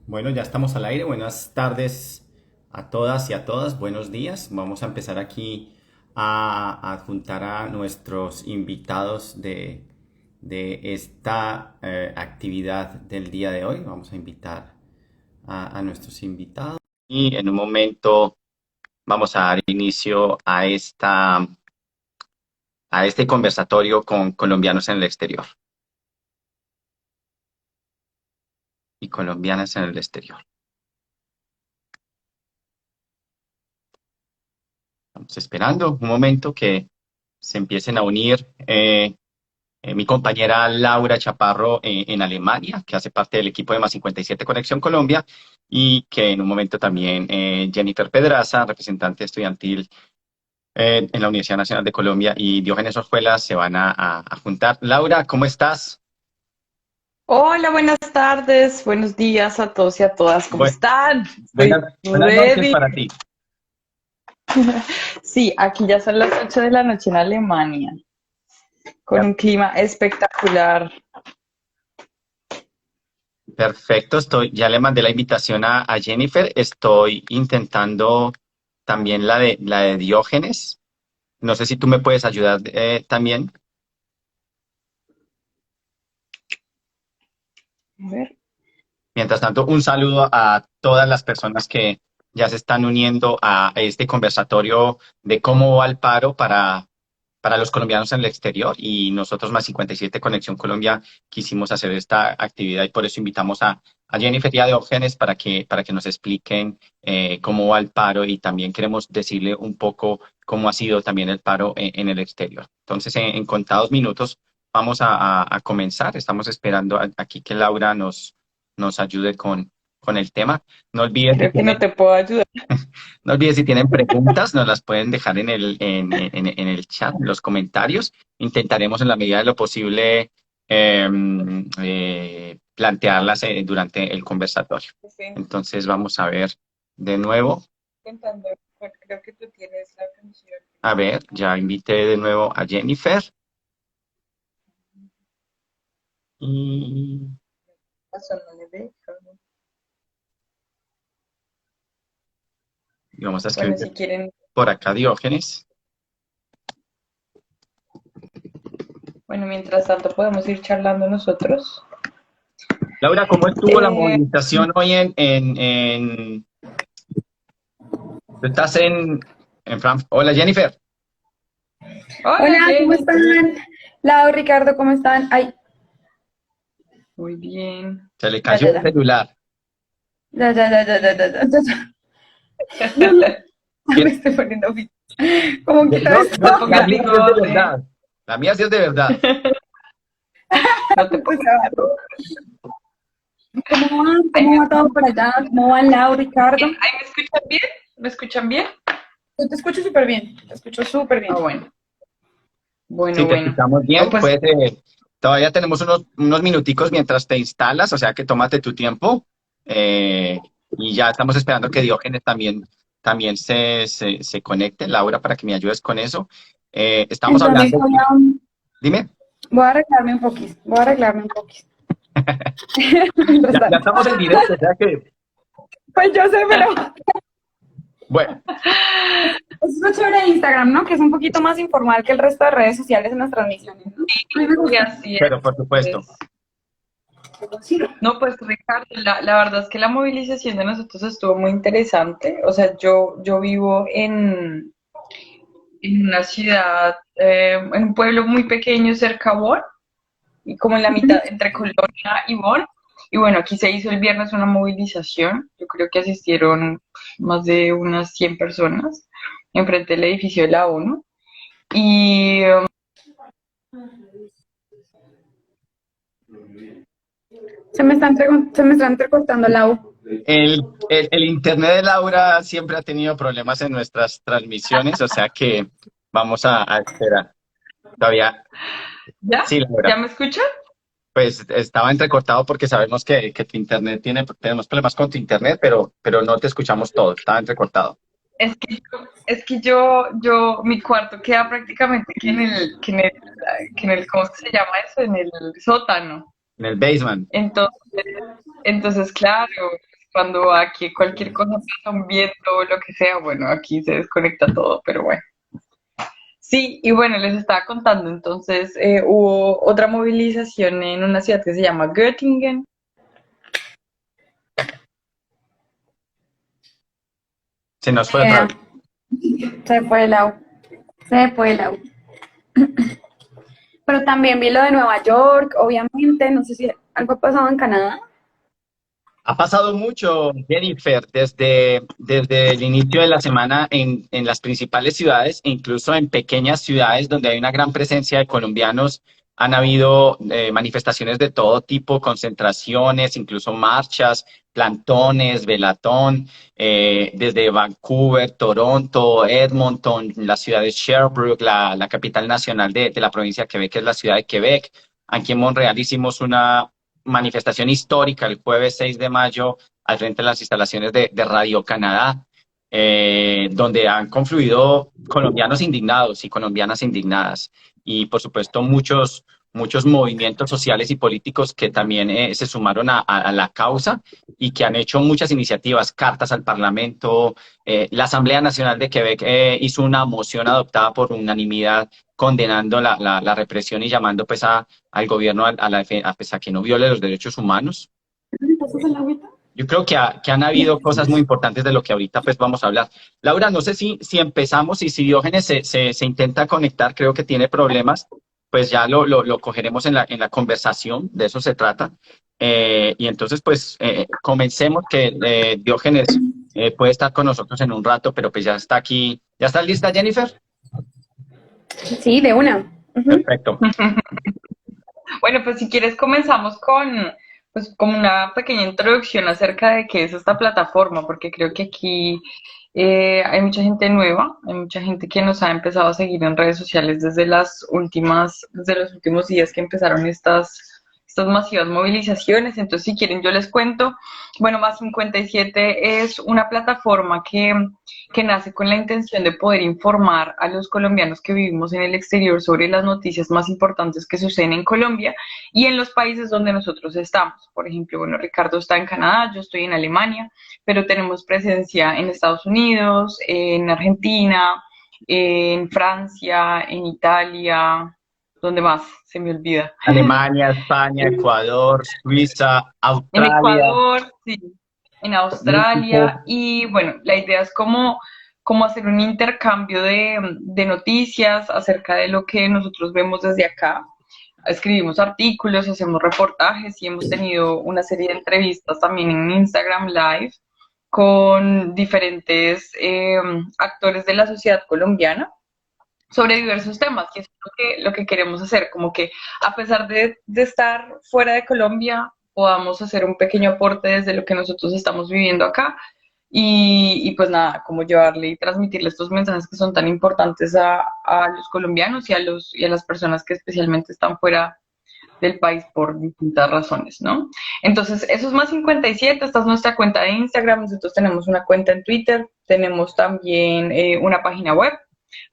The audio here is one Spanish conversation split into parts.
Bueno, ya estamos al aire. Buenas tardes a todas y a todas. Buenos días. Vamos a empezar aquí a adjuntar a nuestros invitados de esta actividad del día de hoy. Vamos a invitar a nuestros invitados. Y en un momento vamos a dar inicio a este conversatorio con colombianos en el exterior y colombianas en el exterior. Estamos esperando un momento que se empiecen a unir mi compañera Laura Chaparro en Alemania, que hace parte del equipo de Más 57 Conexión Colombia, y que en un momento también Jennifer Pedraza, representante estudiantil en la Universidad Nacional de Colombia, y Diógenes Orjuela se van a juntar. Laura, ¿cómo estás? Hola, buenas tardes, buenos días a todos y a todas, ¿cómo Bu- están? Estoy buenas noches ready. para ti. Sí, aquí ya son las 8 de la noche en Alemania, con un clima espectacular. Perfecto, ya le mandé la invitación a Jennifer. Estoy intentando también la de Diógenes. No sé si tú me puedes ayudar también. A ver. Mientras tanto, un saludo a todas las personas que ya se están uniendo a este conversatorio de cómo va el paro para los colombianos en el exterior. Y nosotros, más 57 Conexión Colombia, quisimos hacer esta actividad y por eso invitamos a Jennifer y a Diógenes para que nos expliquen cómo va el paro y también queremos decirle un poco cómo ha sido también el paro en el exterior. Entonces, en contados minutos vamos a comenzar. Estamos esperando aquí que Laura nos ayude con el tema. No olvides si Creo que no te puedo ayudar. no olvides si tienen preguntas, nos las pueden dejar en el chat, en los comentarios. Intentaremos en la medida de lo posible plantearlas durante el conversatorio. Estoy Entonces vamos a ver de nuevo. intentando, creo que tú tienes la canción. A ver, ya invité de nuevo a Jennifer y, No me deja. y vamos a Bueno, escribir si quieren, por acá Diógenes. bueno, mientras tanto podemos ir charlando nosotros. Laura, ¿cómo estuvo la Eh, movilización hoy tú estás en Frankfurt? Hola, Jennifer. Hola, Hola, ¿cómo Jenny. están? Lau, Ricardo, ¿cómo están? Ay, Muy bien. Se le ya, cayó ya, el ya. celular. Ya, ya, ya, ya, ya, ya, ya, ya, ya. No, no, me estoy poniendo fit. ¿Cómo quito No, esto? No te la pongas mía sí es de bigote. verdad. La mía sí es de verdad. No te Pues, pongas bigote. ¿cómo van? Ay, ¿Cómo va todo por allá? ¿Cómo van, Lau, Ricardo? ¿me escuchan bien? ¿Me escuchan bien? Yo te escucho súper bien, te escucho súper Ah, bien. bueno. Sí, Bueno, te bueno. escuchamos No, bien. pues, Todavía tenemos unos minuticos mientras te instalas, o sea que tómate tu tiempo. Eh, y ya estamos esperando que Diógenes también se conecte, Laura, para que me ayudes con eso. Estamos Entonces hablando. voy Dime, voy a arreglarme un poquito, voy a arreglarme un poquito. Mientras ya tanto. estamos en directo, o sea que, Pues yo sé, pero bueno, es lo chévere de Instagram, ¿no? Que es un poquito más informal que el resto de redes sociales en las transmisiones, ¿no? A mí me y gusta. así pero por supuesto. es. No, pues Ricardo, la verdad es que la movilización de nosotros estuvo muy interesante. O sea, yo vivo en una ciudad, en un pueblo muy pequeño cerca a Bonn, y como en la mitad entre Colonia y Bonn. Y bueno, aquí se hizo el viernes una movilización. Yo creo que asistieron más de unas 100 personas enfrente del edificio de la ONU. Y Se me está entrecortando la U. El internet de Laura siempre ha tenido problemas en nuestras transmisiones, o sea que vamos a esperar. Todavía, ¿ya? sí, ¿Ya Laura, me escuchan? pues estaba entrecortado porque sabemos que tu internet tenemos problemas con tu internet, pero no te escuchamos todo, estaba entrecortado. Mi cuarto queda prácticamente ¿cómo es que se llama eso? En el sótano. En el basement. Entonces, entonces, claro, cuando aquí cualquier cosa pasa, un viento o lo que sea, bueno, aquí se desconecta todo, pero bueno. Sí, y bueno, les estaba contando, entonces hubo otra movilización en una ciudad que se llama Göttingen. Se nos fue otra Eh, vez. se fue el agua, se fue el agua. Pero también vi lo de Nueva York, obviamente, no sé si algo ha pasado en Canadá. Ha pasado mucho, Jennifer, desde el inicio de la semana en las principales ciudades e incluso en pequeñas ciudades donde hay una gran presencia de colombianos. Han habido manifestaciones de todo tipo, concentraciones, incluso marchas, plantones, velatón, desde Vancouver, Toronto, Edmonton, la ciudad de Sherbrooke, la capital nacional de la provincia de Quebec, que es la ciudad de Quebec. Aquí en Montreal hicimos una manifestación histórica el jueves 6 de mayo al frente de las instalaciones de Radio Canadá, donde han confluido colombianos indignados y colombianas indignadas. Y por supuesto muchos movimientos sociales y políticos que también se sumaron a la causa y que han hecho muchas iniciativas, cartas al Parlamento. La Asamblea Nacional de Quebec hizo una moción adoptada por unanimidad condenando la represión y llamando pues al gobierno pues, a que no viole los derechos humanos. ¿Pasas el agüita? Yo creo que han habido cosas muy importantes de lo que ahorita pues vamos a hablar. Laura, no sé si empezamos y si Diógenes se intenta conectar, creo que tiene problemas, pues ya lo cogeremos en la conversación, de eso se trata. Y entonces pues comencemos que Diógenes puede estar con nosotros en un rato, pero pues ya está aquí. ¿Ya está lista, Jennifer? Sí, de una. Perfecto. Bueno, pues si quieres comenzamos con pues como una pequeña introducción acerca de qué es esta plataforma, porque creo que aquí hay mucha gente nueva, hay mucha gente que nos ha empezado a seguir en redes sociales desde los últimos días que empezaron estas masivas movilizaciones. Entonces, si quieren, yo les cuento. Bueno, Más 57 es una plataforma que nace con la intención de poder informar a los colombianos que vivimos en el exterior sobre las noticias más importantes que suceden en Colombia y en los países donde nosotros estamos. Por ejemplo, bueno, Ricardo está en Canadá, yo estoy en Alemania, pero tenemos presencia en Estados Unidos, en Argentina, en Francia, en Italia, ¿dónde más? Se me olvida. Alemania, España, Ecuador, Suiza, En Australia, Ecuador, sí, en Australia, México. y bueno, la idea es como hacer un intercambio de noticias acerca de lo que nosotros vemos desde acá. Escribimos artículos, hacemos reportajes y hemos tenido una serie de entrevistas también en Instagram Live con diferentes actores de la sociedad colombiana sobre diversos temas, que es lo que queremos hacer, como que a pesar de estar fuera de Colombia, podamos hacer un pequeño aporte desde lo que nosotros estamos viviendo acá y pues nada, como llevarle y transmitirle estos mensajes que son tan importantes a los colombianos y a las personas que especialmente están fuera del país por distintas razones, ¿no? Entonces, eso es Más 57, esta es nuestra cuenta de Instagram, nosotros tenemos una cuenta en Twitter, tenemos también una página web.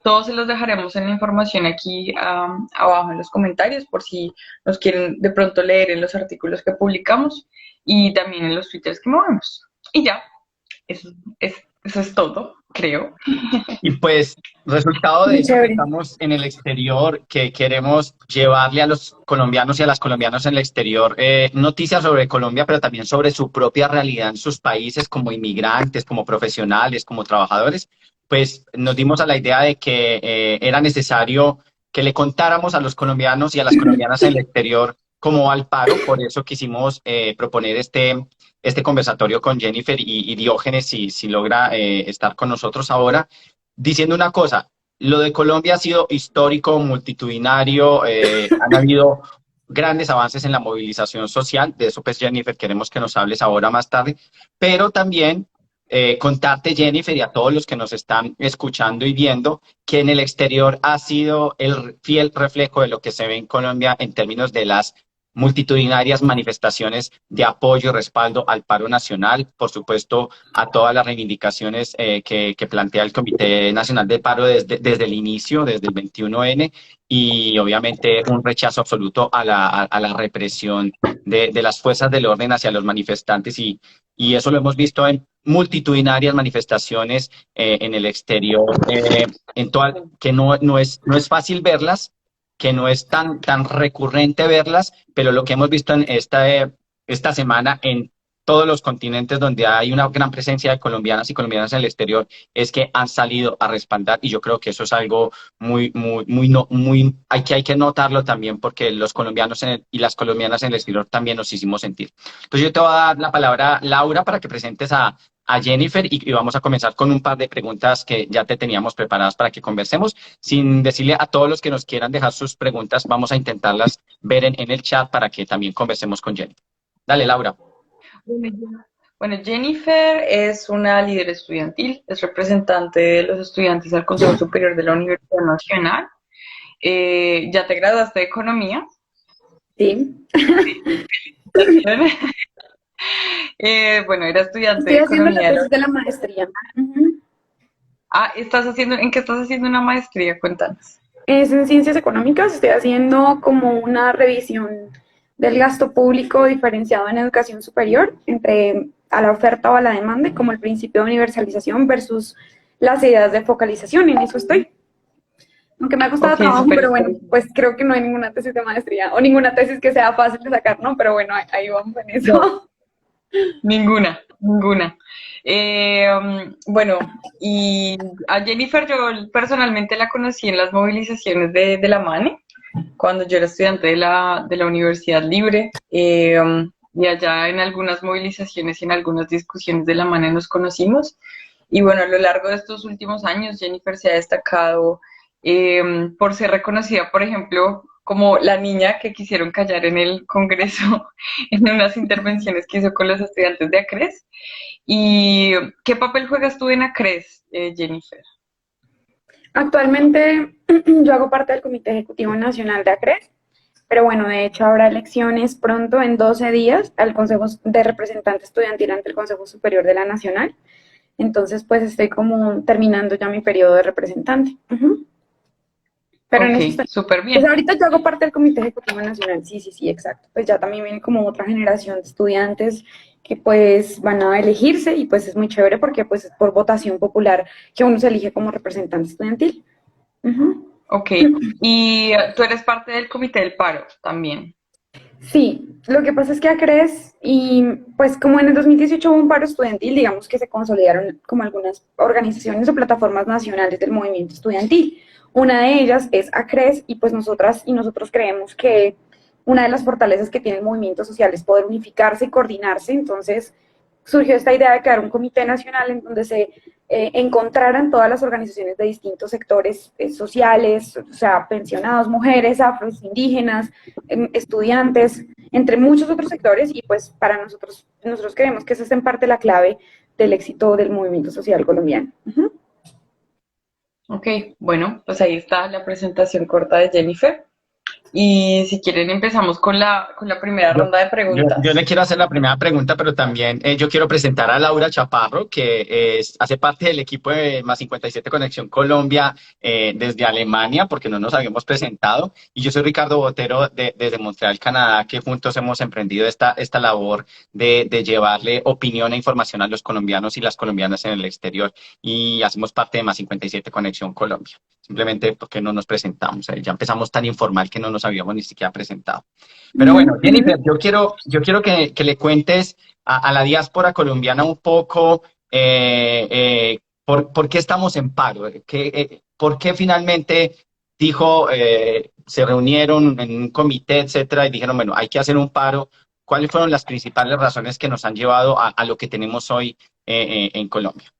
Todos se los dejaremos en la información aquí abajo en los comentarios por si nos quieren de pronto leer en los artículos que publicamos y también en los twitters que movemos. Y ya, eso es todo, creo. Y pues, resultado de Muy eso que chévere. estamos en el exterior, que queremos llevarle a los colombianos y a las colombianas en el exterior noticias sobre Colombia, pero también sobre su propia realidad en sus países como inmigrantes, como profesionales, como trabajadores, pues nos dimos a la idea de que era necesario que le contáramos a los colombianos y a las colombianas en el exterior cómo va el paro. Por eso quisimos proponer este conversatorio con Jennifer y Diógenes, si logra estar con nosotros ahora, diciendo una cosa: lo de Colombia ha sido histórico, multitudinario, han habido grandes avances en la movilización social, de eso pues Jennifer queremos que nos hables ahora más tarde, pero también contarte, Jennifer, y a todos los que nos están escuchando y viendo, que en el exterior ha sido el fiel reflejo de lo que se ve en Colombia en términos de las multitudinarias manifestaciones de apoyo y respaldo al paro nacional, por supuesto, a todas las reivindicaciones que plantea el Comité Nacional de Paro desde el inicio, desde el 21N, y obviamente un rechazo absoluto a la represión de las fuerzas del orden hacia los manifestantes y eso lo hemos visto en multitudinarias manifestaciones en el exterior, que no es fácil verlas, que no es tan recurrente verlas, pero lo que hemos visto en esta semana en todos los continentes donde hay una gran presencia de colombianas y colombianas en el exterior es que han salido a respaldar y yo creo que eso es algo muy, muy, muy, no, muy, hay que notarlo también porque los colombianos y las colombianas en el exterior también nos hicimos sentir. Entonces yo te voy a dar la palabra, Laura, para que presentes a Jennifer y vamos a comenzar con un par de preguntas que ya te teníamos preparadas para que conversemos. Sin decirle a todos los que nos quieran dejar sus preguntas, vamos a intentarlas ver en el chat para que también conversemos con Jennifer. Dale, Laura. Bueno, Jennifer es una líder estudiantil, es representante de los estudiantes al Consejo Superior de la Universidad Nacional. ¿Ya te graduaste de Economía? Sí. Bueno, era estudiante Estoy de haciendo la Economía. tesis de la maestría. ¿En qué estás haciendo una maestría? Cuéntanos. Es en ciencias económicas, estoy haciendo como una revisión del gasto público diferenciado en educación superior entre a la oferta o a la demanda, como el principio de universalización versus las ideas de focalización, en eso estoy. Aunque me ha costado trabajo, pero bueno, pues creo que no hay ninguna tesis de maestría o ninguna tesis que sea fácil de sacar, ¿no? Pero bueno, ahí vamos en eso. No. Ninguna. Bueno, y a Jennifer yo personalmente la conocí en las movilizaciones de la MANE, cuando yo era estudiante de la Universidad Libre, y allá en algunas movilizaciones y en algunas discusiones de la MANE nos conocimos. Y bueno, a lo largo de estos últimos años, Jennifer se ha destacado por ser reconocida, por ejemplo, como la niña que quisieron callar en el Congreso en unas intervenciones que hizo con los estudiantes de ACRES. ¿Y qué papel juegas tú en ACRES, Jennifer? Actualmente yo hago parte del Comité Ejecutivo Nacional de ACRES, pero bueno, de hecho habrá elecciones pronto en 12 días al Consejo de Representante Estudiantil ante el Consejo Superior de la Nacional. Entonces, pues estoy como terminando ya mi periodo de representante. Pero en eso súper bien. Pues ahorita yo hago parte del Comité Ejecutivo Nacional, sí, exacto. Pues ya también viene como otra generación de estudiantes que pues van a elegirse y pues es muy chévere porque pues es por votación popular que uno se elige como representante estudiantil. Ok, y tú eres parte del Comité del Paro también. Sí, lo que pasa es que ACRES y pues como en el 2018 hubo un paro estudiantil, digamos que se consolidaron como algunas organizaciones o plataformas nacionales del movimiento estudiantil. Una de ellas es ACRES y pues nosotros creemos que una de las fortalezas que tiene el movimiento social es poder unificarse y coordinarse. Entonces surgió esta idea de crear un comité nacional en donde se encontraran todas las organizaciones de distintos sectores sociales, o sea, pensionados, mujeres, afros, indígenas, estudiantes, entre muchos otros sectores y pues para nosotros creemos que esa es en parte la clave del éxito del movimiento social colombiano. Ok, bueno, pues ahí está la presentación corta de Jennifer. Y si quieren empezamos con la primera ronda de preguntas. Yo le quiero hacer la primera pregunta, pero también yo quiero presentar a Laura Chaparro, que hace parte del equipo de Más 57 Conexión Colombia desde Alemania, porque no nos habíamos presentado. Y yo soy Ricardo Botero desde Montreal, Canadá, que juntos hemos emprendido esta labor de llevarle opinión e información a los colombianos y las colombianas en el exterior. Y hacemos parte de Más 57 Conexión Colombia. Simplemente porque no nos presentamos. Ya empezamos tan informal que no nos habíamos ni siquiera presentado. Pero bueno, Jennifer, yo quiero que le cuentes a la diáspora colombiana un poco por qué estamos en paro, por qué finalmente se reunieron en un comité, etcétera, y dijeron, bueno, hay que hacer un paro. ¿Cuáles fueron las principales razones que nos han llevado a lo que tenemos hoy en Colombia?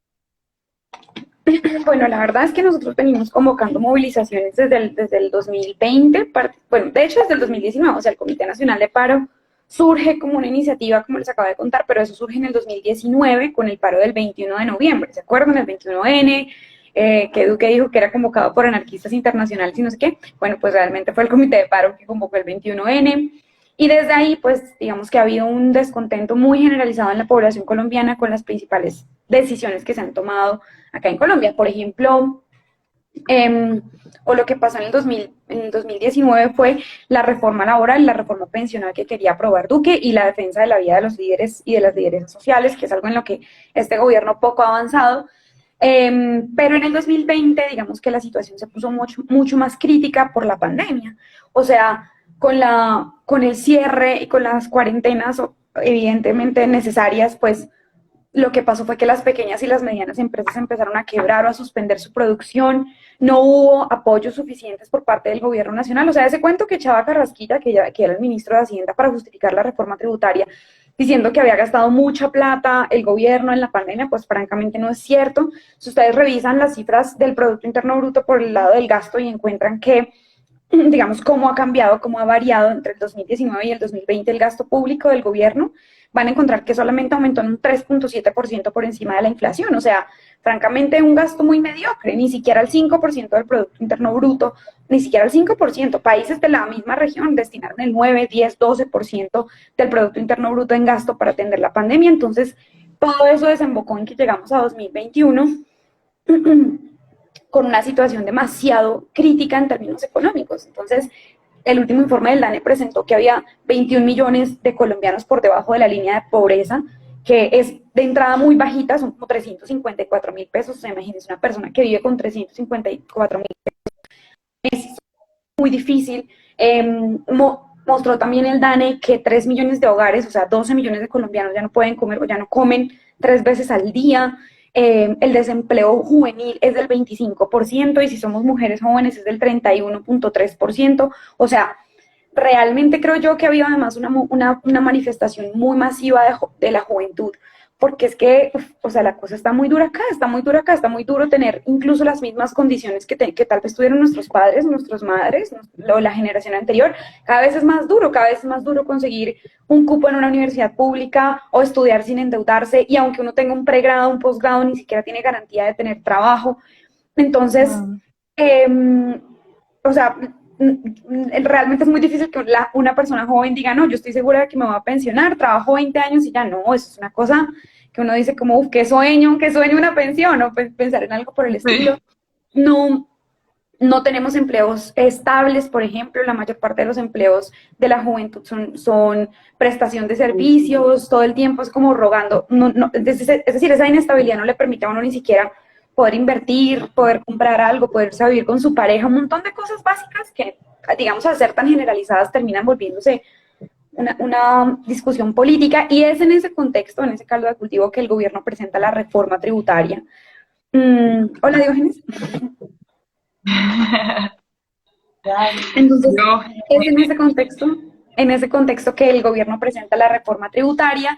Bueno, la verdad es que nosotros venimos convocando movilizaciones desde el 2020, bueno, de hecho desde el 2019, o sea, el Comité Nacional de Paro surge como una iniciativa, como les acabo de contar, pero eso surge en el 2019 con el paro del 21 de noviembre, ¿se acuerdan? El 21N, que Duque dijo que era convocado por anarquistas internacionales y no sé qué. Bueno, pues realmente fue el Comité de Paro que convocó el 21N. Y desde ahí, pues, digamos que ha habido un descontento muy generalizado en la población colombiana con las principales decisiones que se han tomado acá en Colombia. Por ejemplo, o lo que pasó en el 2019 fue la reforma laboral, la reforma pensional que quería aprobar Duque y la defensa de la vida de los líderes y de las lideresas sociales, que es algo en lo que este gobierno poco ha avanzado. Pero en el 2020, digamos que la situación se puso mucho más crítica por la pandemia. O sea, con el cierre y con las cuarentenas evidentemente necesarias, pues lo que pasó fue que las pequeñas y las medianas empresas empezaron a quebrar o a suspender su producción, no hubo apoyos suficientes por parte del gobierno nacional. O sea, ese cuento que echaba Carrasquilla, que era el ministro de Hacienda, para justificar la reforma tributaria, diciendo que había gastado mucha plata el gobierno en la pandemia, pues francamente no es cierto. Si ustedes revisan las cifras del Producto Interno Bruto por el lado del gasto y encuentran que, digamos, cómo ha cambiado, cómo ha variado entre el 2019 y el 2020 el gasto público del gobierno, van a encontrar que solamente aumentó en un 3.7% por encima de la inflación. O sea, francamente, un gasto muy mediocre, ni siquiera el 5% del Producto Interno Bruto, ni siquiera el 5%. Países de la misma región destinaron el 9, 10, 12% del Producto Interno Bruto en gasto para atender la pandemia. Entonces, todo eso desembocó en que llegamos a 2021 con una situación demasiado crítica en términos económicos. Entonces, el último informe del DANE presentó que había 21 millones de colombianos por debajo de la línea de pobreza, que es de entrada muy bajita, son como 354.000 pesos. O sea, imagínense una persona que vive con 354.000 pesos, es muy difícil. Mostró también el DANE que 3 millones de hogares, o sea, 12 millones de colombianos ya no pueden comer o ya no comen 3 veces al día. El desempleo juvenil es del 25% y si somos mujeres jóvenes es del 31.3%. O sea, realmente creo yo que ha habido además una manifestación muy masiva de la juventud, porque es que, o sea, la cosa está muy dura acá, está muy dura acá, está muy duro tener incluso las mismas condiciones que tal vez tuvieron nuestros padres, nuestras madres, la generación anterior. Cada vez es más duro, cada vez es más duro conseguir un cupo en una universidad pública o estudiar sin endeudarse, y aunque uno tenga un pregrado, un posgrado, ni siquiera tiene garantía de tener trabajo. Entonces, o sea, realmente es muy difícil que una persona joven diga, no, yo estoy segura de que me voy a pensionar, trabajo 20 años y ya no. Eso es una cosa que uno dice como, qué sueño una pensión, o pensar en algo por el estilo. Sí. No, no tenemos empleos estables, por ejemplo, la mayor parte de los empleos de la juventud son prestación de servicios, todo el tiempo es como rogando, es decir, esa inestabilidad no le permite a uno ni siquiera poder invertir, poder comprar algo, poder vivir con su pareja, un montón de cosas básicas que, digamos, al ser tan generalizadas terminan volviéndose una discusión política, y es en ese contexto, en ese caldo de cultivo, que el gobierno presenta la reforma tributaria. Hola, Diógenes. Entonces, es en ese contexto que el gobierno presenta la reforma tributaria.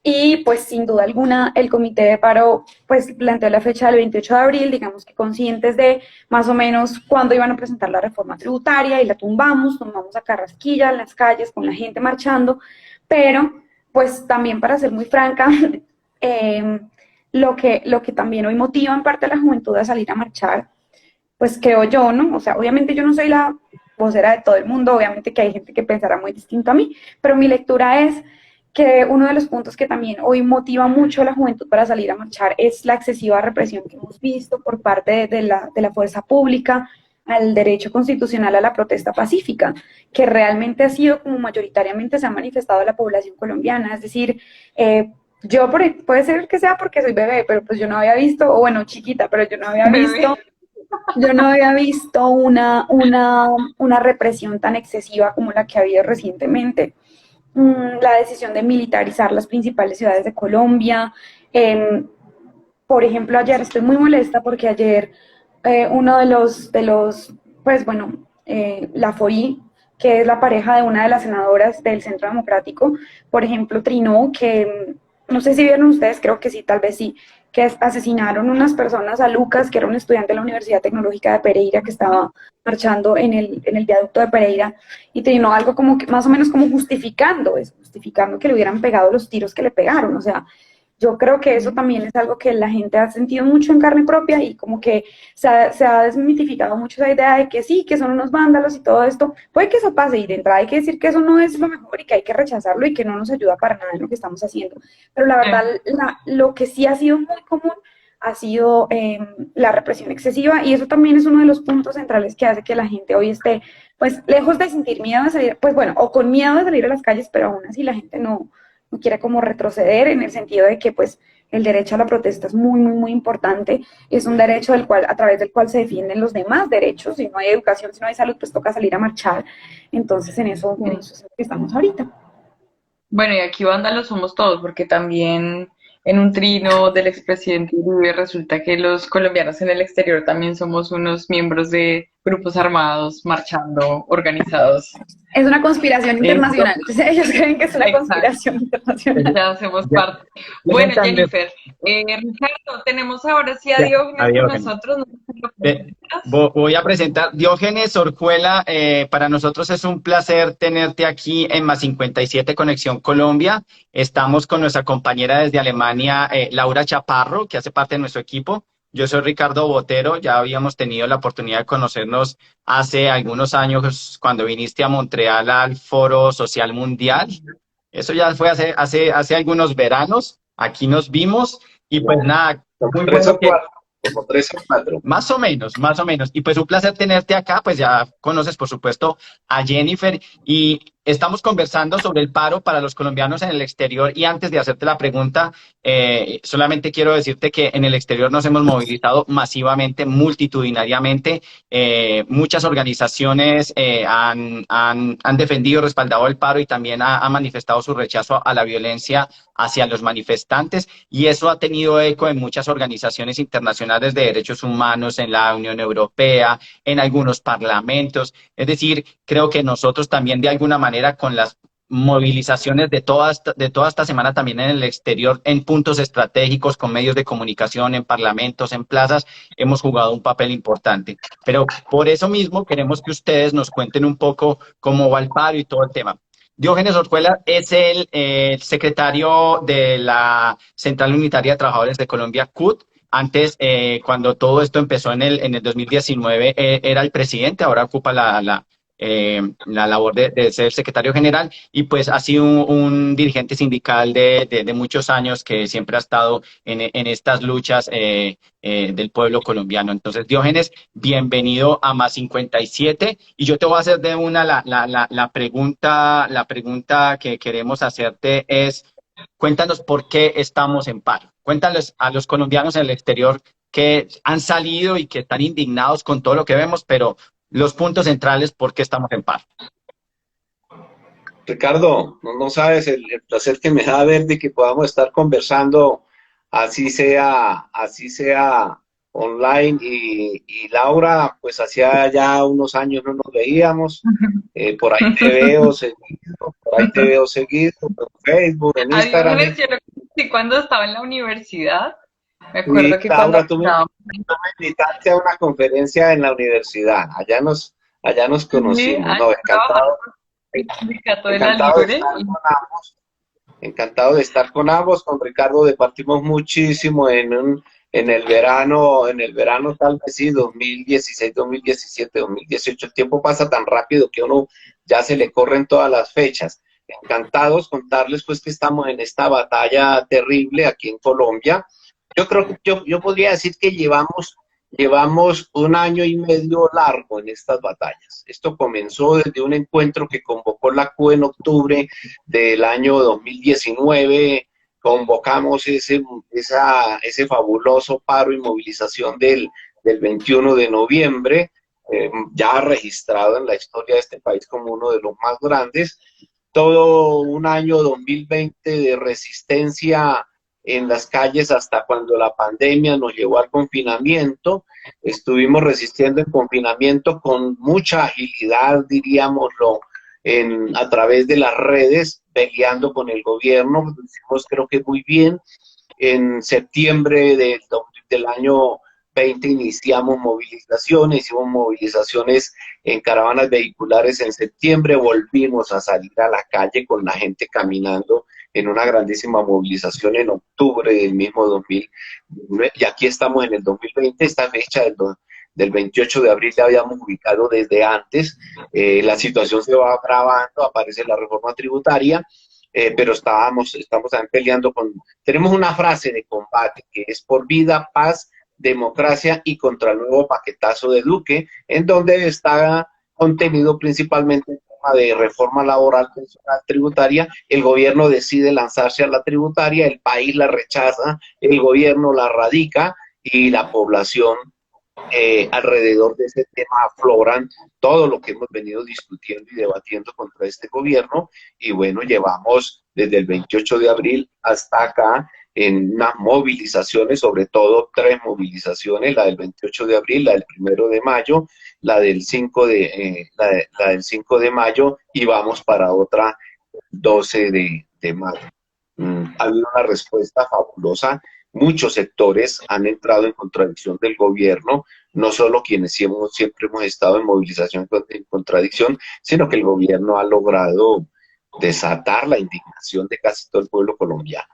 Y pues sin duda alguna el comité de paro pues planteó la fecha del 28 de abril, digamos que conscientes de más o menos cuándo iban a presentar la reforma tributaria, y la tumbamos a Carrasquilla en las calles con la gente marchando, pero pues también, para ser muy franca, lo que también hoy motiva en parte a la juventud a salir a marchar, pues creo yo, ¿no? O sea, obviamente yo no soy la vocera de todo el mundo, obviamente que hay gente que pensará muy distinto a mí, pero mi lectura es que uno de los puntos que también hoy motiva mucho a la juventud para salir a marchar es la excesiva represión que hemos visto por parte de la fuerza pública al derecho constitucional a la protesta pacífica, que realmente ha sido como mayoritariamente se ha manifestado la población colombiana. Es decir, puede ser que sea porque soy bebé, pero pues yo no había visto, o bueno, chiquita, pero yo no había visto una represión tan excesiva como la que ha habido recientemente. La decisión de militarizar las principales ciudades de Colombia. Por ejemplo, ayer estoy muy molesta porque ayer uno de los pues bueno, la FOI, que es la pareja de una de las senadoras del Centro Democrático, por ejemplo, trinó que, no sé si vieron ustedes, creo que sí, tal vez sí, que asesinaron unas personas a Lucas, que era un estudiante de la Universidad Tecnológica de Pereira, que estaba marchando en el viaducto de Pereira, y trinó algo como que más o menos como justificando que le hubieran pegado los tiros que le pegaron. O sea, yo creo que eso también es algo que la gente ha sentido mucho en carne propia, y como que se ha desmitificado mucho esa idea de que sí, que son unos vándalos y todo esto. Puede que eso pase, y de entrada hay que decir que eso no es lo mejor y que hay que rechazarlo y que no nos ayuda para nada en lo que estamos haciendo. Pero la verdad, lo que sí ha sido muy común ha sido la represión excesiva, y eso también es uno de los puntos centrales que hace que la gente hoy esté, pues, lejos de sentir miedo de salir, pues bueno, o con miedo de salir a las calles, pero aún así la gente no quiere como retroceder, en el sentido de que pues el derecho a la protesta es muy, muy, muy importante, es un derecho a través del cual se defienden los demás derechos. Si no hay educación, si no hay salud, pues toca salir a marchar. Entonces en eso es en lo que estamos ahorita. Bueno, y aquí vándalos somos todos, porque también en un trino del expresidente Uribe resulta que los colombianos en el exterior también somos unos miembros de grupos armados marchando, organizados. Es una conspiración internacional. Entonces, Ellos creen que es una exacto, conspiración internacional. ya hacemos Ya, parte. ya Bueno, Santander, Jennifer, Ricardo, tenemos ahora sí a ya, Diógenes con adiós. nosotros. ¿No sé si lo Eh, presentas? Voy a presentar Diógenes Orjuela. Para nosotros es un placer tenerte aquí en Más 57 Conexión Colombia. Estamos con nuestra compañera desde Alemania, Laura Chaparro, que hace parte de nuestro equipo. Yo soy Ricardo Botero. Ya habíamos tenido la oportunidad de conocernos hace algunos años cuando viniste a Montreal al Foro Social Mundial. Eso ya fue hace algunos veranos. Aquí nos vimos y pues nada, Como muy tres bueno o que cuatro, como tres o cuatro. más o menos, más o menos. Y pues un placer tenerte acá, pues ya conoces por supuesto a Jennifer y estamos conversando sobre el paro para los colombianos en el exterior, y antes de hacerte la pregunta, solamente quiero decirte que en el exterior nos hemos movilizado masivamente, multitudinariamente. Muchas organizaciones han defendido, respaldado el paro y también ha manifestado su rechazo a la violencia hacia los manifestantes, y eso ha tenido eco en muchas organizaciones internacionales de derechos humanos, en la Unión Europea, en algunos parlamentos. Es decir, creo que nosotros también de alguna manera con las movilizaciones de toda esta semana también en el exterior, en puntos estratégicos, con medios de comunicación, en parlamentos, en plazas, hemos jugado un papel importante. Pero por eso mismo queremos que ustedes nos cuenten un poco cómo va el paro y todo el tema. Diógenes Orjuela es el secretario de la Central Unitaria de Trabajadores de Colombia, CUT. Antes, cuando todo esto empezó en el 2019, era el presidente. Ahora ocupa la labor de ser secretario general, y pues ha sido un dirigente sindical de muchos años, que siempre ha estado en estas luchas del pueblo colombiano. Entonces, Diógenes, bienvenido a Más 57, y yo te voy a hacer de una la pregunta que queremos hacerte es: cuéntanos por qué estamos en paro. Cuéntales a los colombianos en el exterior que han salido y que están indignados con todo lo que vemos, pero los puntos centrales por qué estamos en paro. Ricardo, no sabes el placer que me da ver de que podamos estar conversando, así sea online. Y Laura, pues hacía ya unos años no nos veíamos. Por ahí te veo seguido, en Facebook, en A Instagram. Diógenes yo lo conocí cuando estaba en la universidad. Me Y acuerdo que cuando Laura, tú me invitaste a una conferencia en la universidad. Allá nos conocimos. No, encantado. el sindicato de la Encantado de Libre. estar con ambos. Encantado de estar con ambos. Con Ricardo departimos muchísimo en el verano tal vez sí, 2016, 2017, 2018. El tiempo pasa tan rápido que uno ya se le corren todas las fechas. Encantados contarles pues que estamos en esta batalla terrible aquí en Colombia. Yo creo que yo podría decir que llevamos un año y medio largo en estas batallas. Esto comenzó desde un encuentro que convocó la CUE en octubre del año 2019. Convocamos ese fabuloso paro y movilización del 21 de noviembre, ya registrado en la historia de este país como uno de los más grandes. Todo un año 2020 de resistencia en las calles hasta cuando la pandemia nos llevó al confinamiento. Estuvimos resistiendo en confinamiento con mucha agilidad, diríamoslo, a través de las redes, peleando con el gobierno. Lo hicimos creo que muy bien. En septiembre del año 20 iniciamos movilizaciones, hicimos movilizaciones en caravanas vehiculares en septiembre, volvimos a salir a la calle con la gente caminando en una grandísima movilización en octubre del mismo 2019, y aquí estamos en el 2020, esta fecha del 28 de abril la habíamos ubicado desde antes. La situación se va agravando, aparece la reforma tributaria, pero estamos también peleando tenemos una frase de combate que es por vida, paz, democracia y contra el nuevo paquetazo de Duque, en donde está contenido principalmente el tema de reforma laboral, personal, tributaria. El gobierno decide lanzarse a la tributaria, el país la rechaza, el gobierno la radica y la población alrededor de ese tema afloran todo lo que hemos venido discutiendo y debatiendo contra este gobierno. Y bueno, llevamos desde el 28 de abril hasta acá en unas movilizaciones, sobre todo 3 movilizaciones, la del 28 de abril, la del 1 de mayo, la del 5 la del 5 de mayo, y vamos para otra 12 de mayo. Ha habido una respuesta fabulosa. Muchos sectores han entrado en contradicción del gobierno, no solo quienes siempre hemos estado en movilización en contradicción, sino que el gobierno ha logrado desatar la indignación de casi todo el pueblo colombiano.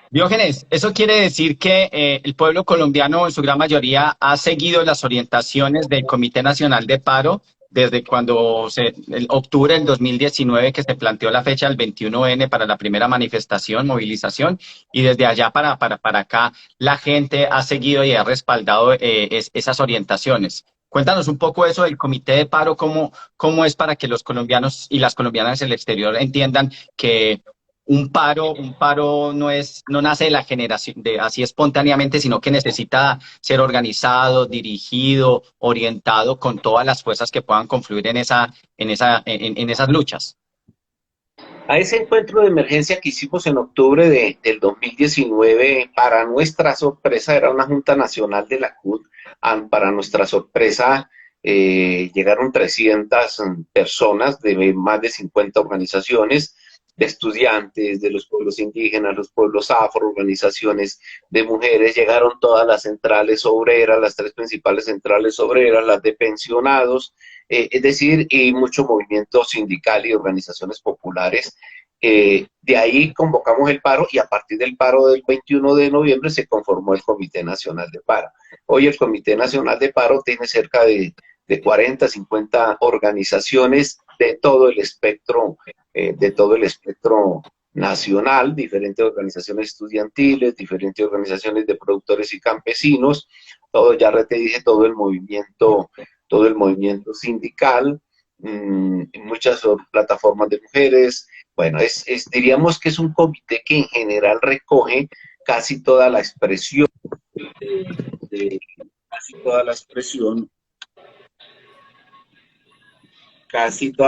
Diógenes, eso quiere decir que el pueblo colombiano en su gran mayoría ha seguido las orientaciones del Comité Nacional de Paro desde cuando en octubre del 2019 que se planteó la fecha del 21N para la primera manifestación, movilización, y desde allá para acá la gente ha seguido y ha respaldado esas orientaciones. Cuéntanos un poco eso del Comité de Paro, cómo es para que los colombianos y las colombianas en el exterior entiendan que un paro no nace de la generación, así espontáneamente, sino que necesita ser organizado, dirigido, orientado con todas las fuerzas que puedan confluir en esas luchas. A ese encuentro de emergencia que hicimos en octubre del 2019, para nuestra sorpresa, era una Junta Nacional de la CUT, para nuestra sorpresa llegaron 300 personas de más de 50 organizaciones, de estudiantes, de los pueblos indígenas, los pueblos afro, organizaciones de mujeres, llegaron todas las centrales obreras, las 3 principales centrales obreras, las de pensionados, es decir, y mucho movimiento sindical y organizaciones populares. De ahí convocamos el paro y a partir del paro del 21 de noviembre se conformó el Comité Nacional de Paro. Hoy el Comité Nacional de Paro tiene cerca de 40, 50 organizaciones de todo el espectro nacional, diferentes organizaciones estudiantiles, diferentes organizaciones de productores y campesinos, todo, ya te dije, todo el movimiento sindical, muchas plataformas de mujeres. Bueno, diríamos que es un comité que en general recoge casi toda la expresión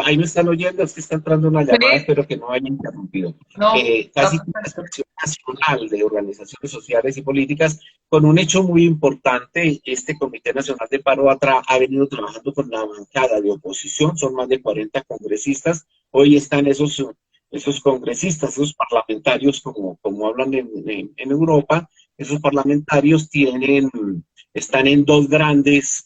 ahí me están oyendo, es que está entrando una llamada, espero que no haya interrumpido. No, casi toda la expresión nacional de organizaciones sociales y políticas, con un hecho muy importante. Este Comité Nacional de Paro ha venido trabajando con la bancada de oposición, son más de 40 congresistas. Hoy están esos congresistas, esos parlamentarios, como hablan en Europa, esos parlamentarios están en dos grandes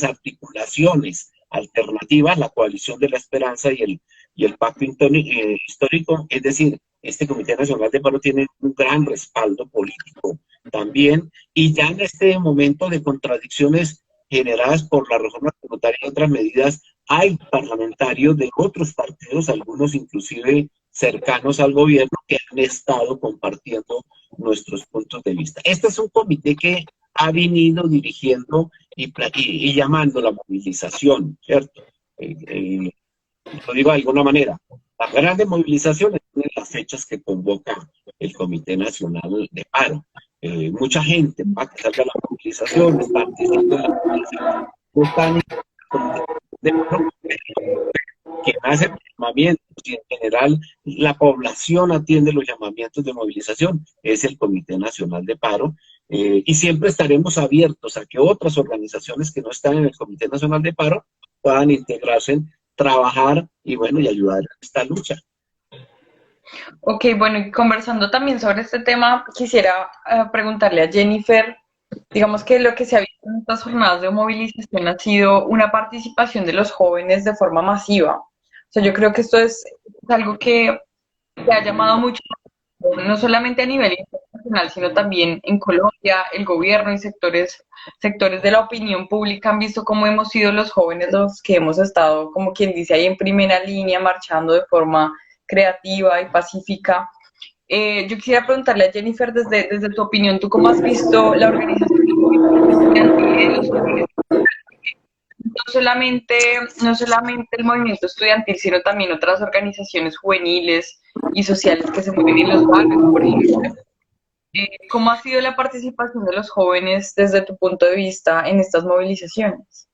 articulaciones alternativas, la Coalición de la Esperanza y el Pacto Histórico. Es decir, este Comité Nacional de Paro tiene un gran respaldo político también, y ya en este momento de contradicciones generadas por la reforma tributaria y otras medidas, hay parlamentarios de otros partidos, algunos inclusive cercanos al gobierno, que han estado compartiendo nuestros puntos de vista. Este es un comité que ha venido dirigiendo y llamando la movilización, ¿cierto? Lo digo de alguna manera, las grandes movilizaciones tienen las fechas que convoca el Comité Nacional de Paro. Mucha gente va a que salga a las movilizaciones, participa en la movilización, no están que hacen llamamientos, y en general la población atiende los llamamientos de movilización, es el Comité Nacional de Paro. Y siempre estaremos abiertos a que otras organizaciones que no están en el Comité Nacional de Paro puedan integrarse, trabajar y ayudar a esta lucha. Ok, bueno, y conversando también sobre este tema, quisiera preguntarle a Jennifer, digamos que lo que se ha visto en estas jornadas de movilización ha sido una participación de los jóvenes de forma masiva. O sea, yo creo que esto es algo que ha llamado mucho, no solamente a nivel internacional, sino también en Colombia. El gobierno y sectores de la opinión pública han visto cómo hemos sido los jóvenes los que hemos estado, como quien dice, ahí en primera línea, marchando de forma creativa y pacífica. Yo quisiera preguntarle a Jennifer, desde tu opinión, ¿tú cómo has visto la organización de los jóvenes? No solamente el movimiento estudiantil, sino también otras organizaciones juveniles y sociales que se mueven en los barrios, por ejemplo. ¿Cómo ha sido la participación de los jóvenes desde tu punto de vista en estas movilizaciones?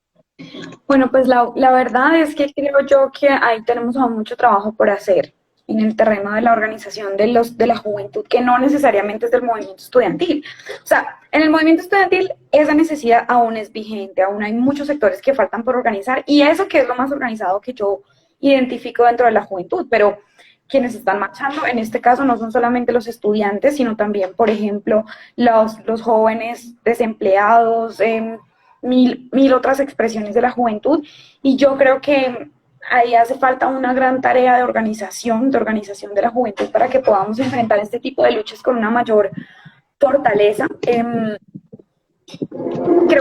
Bueno, pues la verdad es que creo yo que ahí tenemos aún mucho trabajo por hacer en el terreno de la organización de la juventud, que no necesariamente es del movimiento estudiantil. O sea, en el movimiento estudiantil esa necesidad aún es vigente, aún hay muchos sectores que faltan por organizar, y eso que es lo más organizado que yo identifico dentro de la juventud, pero quienes están marchando en este caso no son solamente los estudiantes, sino también, por ejemplo, los jóvenes desempleados, mil otras expresiones de la juventud, y yo creo que ahí hace falta una gran tarea de organización de la juventud para que podamos enfrentar este tipo de luchas con una mayor fortaleza. Creo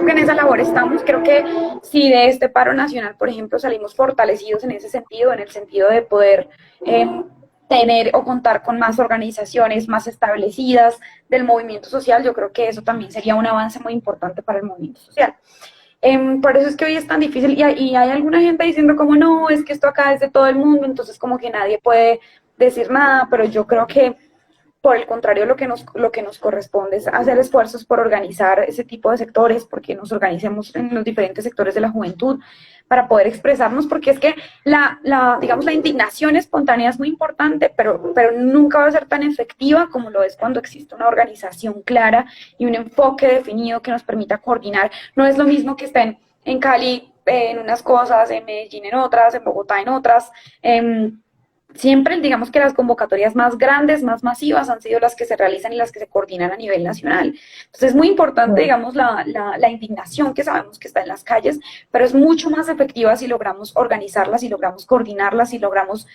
que en esa labor estamos, creo que si de este paro nacional, por ejemplo, salimos fortalecidos en ese sentido, en el sentido de poder tener o contar con más organizaciones más establecidas del movimiento social, yo creo que eso también sería un avance muy importante para el movimiento social. Por eso es que hoy es tan difícil y hay alguna gente diciendo como no, es que esto acá es de todo el mundo, entonces como que nadie puede decir nada, pero yo creo que por el contrario lo que nos corresponde es hacer esfuerzos por organizar ese tipo de sectores, porque nos organicemos en los diferentes sectores de la juventud para poder expresarnos, porque es que digamos, la indignación espontánea es muy importante, pero nunca va a ser tan efectiva como lo es cuando existe una organización clara y un enfoque definido que nos permita coordinar. No es lo mismo que estén en Cali en unas cosas, en Medellín en otras, en Bogotá en otras. Siempre, digamos que las convocatorias más grandes, más masivas, han sido las que se realizan y las que se coordinan a nivel nacional. Entonces es muy importante, digamos, la indignación que sabemos que está en las calles, pero es mucho más efectiva si logramos organizarlas, si logramos coordinarlas, si logramos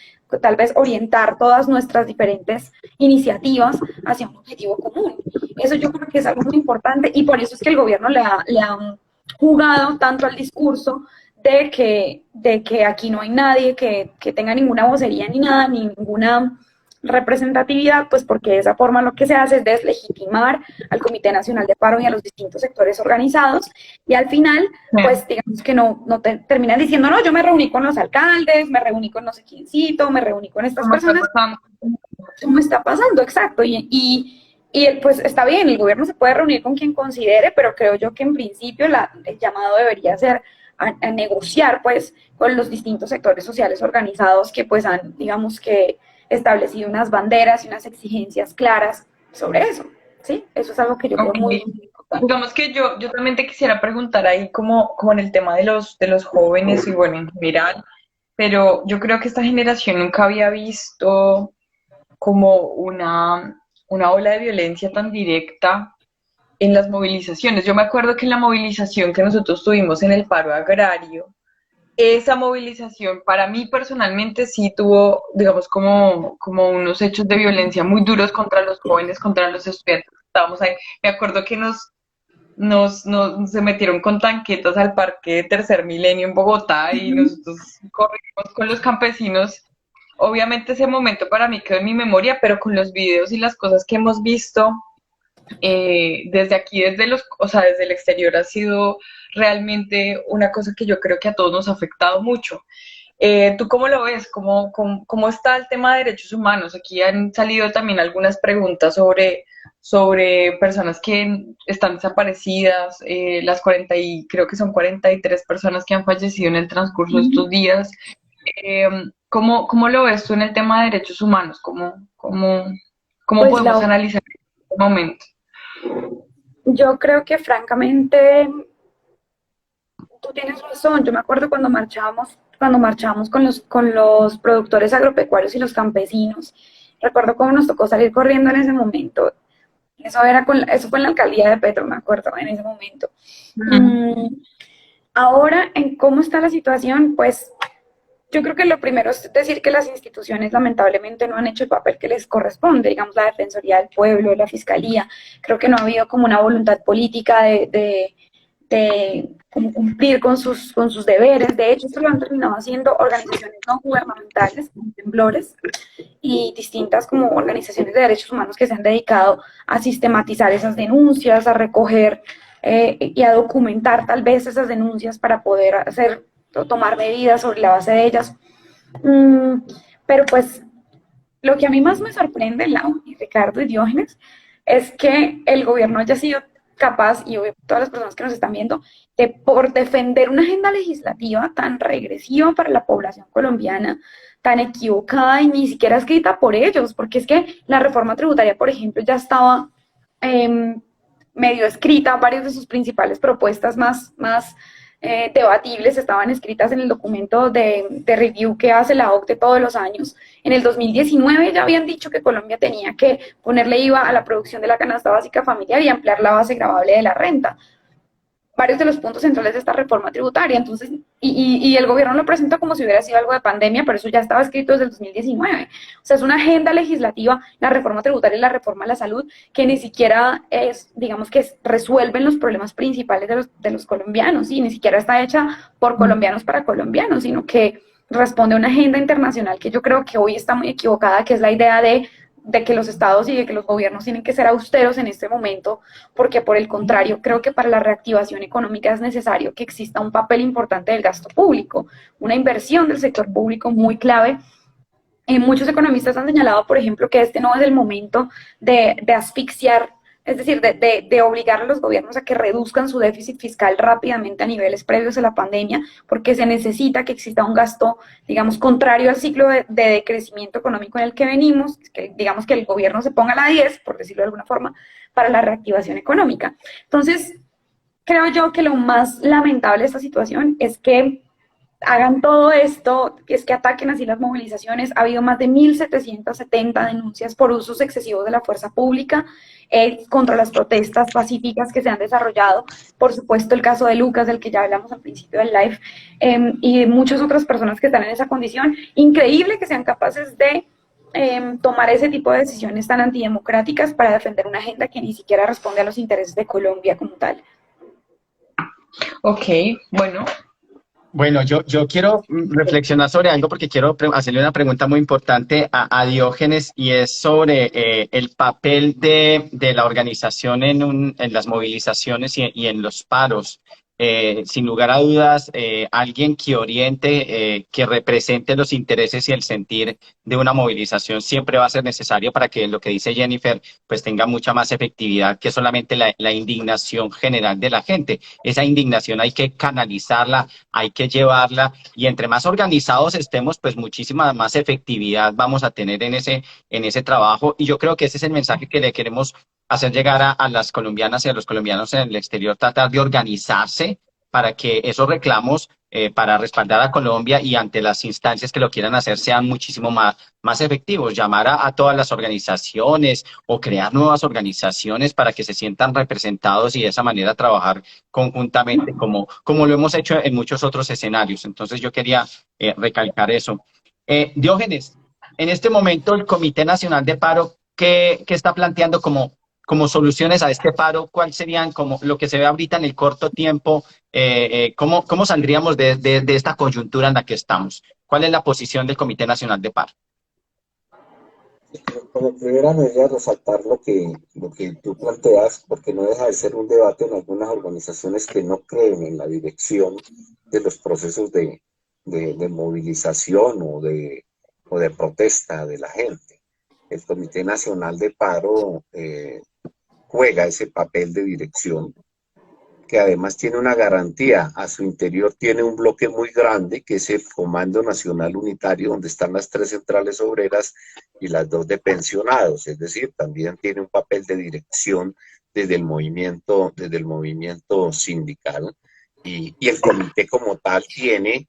tal vez orientar todas nuestras diferentes iniciativas hacia un objetivo común. Eso yo creo que es algo muy importante y por eso es que el gobierno le ha jugado tanto al discurso de que aquí no hay nadie que tenga ninguna vocería ni nada, ni ninguna representatividad, pues porque de esa forma lo que se hace es deslegitimar al Comité Nacional de Paro y a los distintos sectores organizados, y al final, pues digamos que no terminan diciendo, no, yo me reuní con los alcaldes, me reuní con no sé quiéncito, me reuní con estas personas. ¿Cómo está pasando? Exacto, y pues está bien, el gobierno se puede reunir con quien considere, pero creo yo que en principio el llamado debería ser a negociar pues con los distintos sectores sociales organizados que pues han, digamos que, establecido unas banderas y unas exigencias claras sobre eso, ¿sí? Eso es algo que yo creo muy importante. Digamos que yo también te quisiera preguntar ahí como en el tema de los jóvenes y bueno, en general, pero yo creo que esta generación nunca había visto como una ola de violencia tan directa en las movilizaciones. Yo me acuerdo que en la movilización que nosotros tuvimos en el paro agrario, esa movilización para mí personalmente sí tuvo, digamos, como unos hechos de violencia muy duros contra los jóvenes, contra los estudiantes que estábamos ahí. Me acuerdo que se metieron con tanquetas al parque Tercer Milenio en Bogotá y nosotros corrimos con los campesinos. Obviamente ese momento para mí quedó en mi memoria, pero con los videos y las cosas que hemos visto desde aquí, desde el exterior, ha sido realmente una cosa que yo creo que a todos nos ha afectado mucho. ¿Tú cómo lo ves? ¿Cómo está el tema de derechos humanos? Aquí han salido también algunas preguntas sobre personas que están desaparecidas, creo que son 43 personas que han fallecido en el transcurso de estos días. ¿Cómo lo ves tú en el tema de derechos humanos? ¿Cómo Pues podemos analizar este momento? Yo creo que francamente tú tienes razón. Yo me acuerdo cuando marchábamos con los productores agropecuarios y los campesinos. Recuerdo cómo nos tocó salir corriendo en ese momento. Eso fue en la alcaldía de Petro, me acuerdo, en ese momento. Ahora, en cómo está la situación, pues yo creo que lo primero es decir que las instituciones lamentablemente no han hecho el papel que les corresponde, digamos la Defensoría del Pueblo, la Fiscalía. Creo que no ha habido como una voluntad política de como cumplir con sus deberes. De hecho, esto lo han terminado haciendo organizaciones no gubernamentales, como Temblores, y distintas como organizaciones de derechos humanos que se han dedicado a sistematizar esas denuncias, a recoger y a documentar tal vez esas denuncias para poder hacer o tomar medidas sobre la base de ellas. Pero pues lo que a mí más me sorprende, Lau, y Ricardo y Diógenes, es que el gobierno haya sido capaz, y todas las personas que nos están viendo, de por defender una agenda legislativa tan regresiva para la población colombiana, tan equivocada y ni siquiera escrita por ellos, porque es que la reforma tributaria, por ejemplo, ya estaba medio escrita, varias de sus principales propuestas más debatibles estaban escritas en el documento de review que hace la OCDE todos los años. En el 2019 ya habían dicho que Colombia tenía que ponerle IVA a la producción de la canasta básica familiar y ampliar la base gravable de la renta. Varios de los puntos centrales de esta reforma tributaria. Entonces, y el gobierno lo presentó como si hubiera sido algo de pandemia, pero eso ya estaba escrito desde el 2019. O sea, es una agenda legislativa, la reforma tributaria y la reforma a la salud, que ni siquiera es, digamos que resuelven los problemas principales de los colombianos, y ni siquiera está hecha por colombianos para colombianos, sino que responde a una agenda internacional que yo creo que hoy está muy equivocada, que es la idea de que los estados y de que los gobiernos tienen que ser austeros en este momento, porque por el contrario, creo que para la reactivación económica es necesario que exista un papel importante del gasto público, una inversión del sector público muy clave. Muchos economistas han señalado, por ejemplo, que este no es el momento de asfixiar, es decir, de obligar a los gobiernos a que reduzcan su déficit fiscal rápidamente a niveles previos a la pandemia, porque se necesita que exista un gasto, digamos, contrario al ciclo de crecimiento económico en el que venimos, que digamos que el gobierno se ponga a la 10, por decirlo de alguna forma, para la reactivación económica. Entonces, creo yo que lo más lamentable de esta situación es que hagan todo esto, es que ataquen así las movilizaciones. Ha habido más de 1.770 denuncias por usos excesivos de la fuerza pública contra las protestas pacíficas que se han desarrollado. Por supuesto, el caso de Lucas, del que ya hablamos al principio del live, y de muchas otras personas que están en esa condición. Increíble que sean capaces de tomar ese tipo de decisiones tan antidemocráticas para defender una agenda que ni siquiera responde a los intereses de Colombia como tal. Ok, bueno. Bueno, yo quiero reflexionar sobre algo porque quiero hacerle una pregunta muy importante a Diógenes, y es sobre el papel de la organización en las movilizaciones y en los paros. Sin lugar a dudas, alguien que oriente, que represente los intereses y el sentir de una movilización siempre va a ser necesario para que lo que dice Jennifer pues tenga mucha más efectividad que solamente la indignación general de la gente. Esa indignación hay que canalizarla, hay que llevarla, y entre más organizados estemos, pues muchísima más efectividad vamos a tener en ese trabajo. Y yo creo que ese es el mensaje que le queremos hacer llegar a las colombianas y a los colombianos en el exterior, tratar de organizarse para que esos reclamos para respaldar a Colombia y ante las instancias que lo quieran hacer sean muchísimo más efectivos. Llamar a todas las organizaciones o crear nuevas organizaciones para que se sientan representados y de esa manera trabajar conjuntamente como lo hemos hecho en muchos otros escenarios. Entonces yo quería recalcar eso. Diógenes, en este momento el Comité Nacional de Paro, ¿qué está planteando como soluciones a este paro? ¿Cuál serían como lo que se ve ahorita en el corto tiempo? ¿Cómo saldríamos de esta coyuntura en la que estamos? ¿Cuál es la posición del Comité Nacional de Paro? Como primera medida, resaltar lo que tú planteas, porque no deja de ser un debate en algunas organizaciones que no creen en la dirección de los procesos de movilización o de protesta de la gente. El Comité Nacional de Paro juega ese papel de dirección, que además tiene una garantía. A su interior tiene un bloque muy grande, que es el Comando Nacional Unitario, donde están las 3 centrales obreras y las 2 de pensionados. Es decir, también tiene un papel de dirección desde el movimiento sindical. Y el comité como tal tiene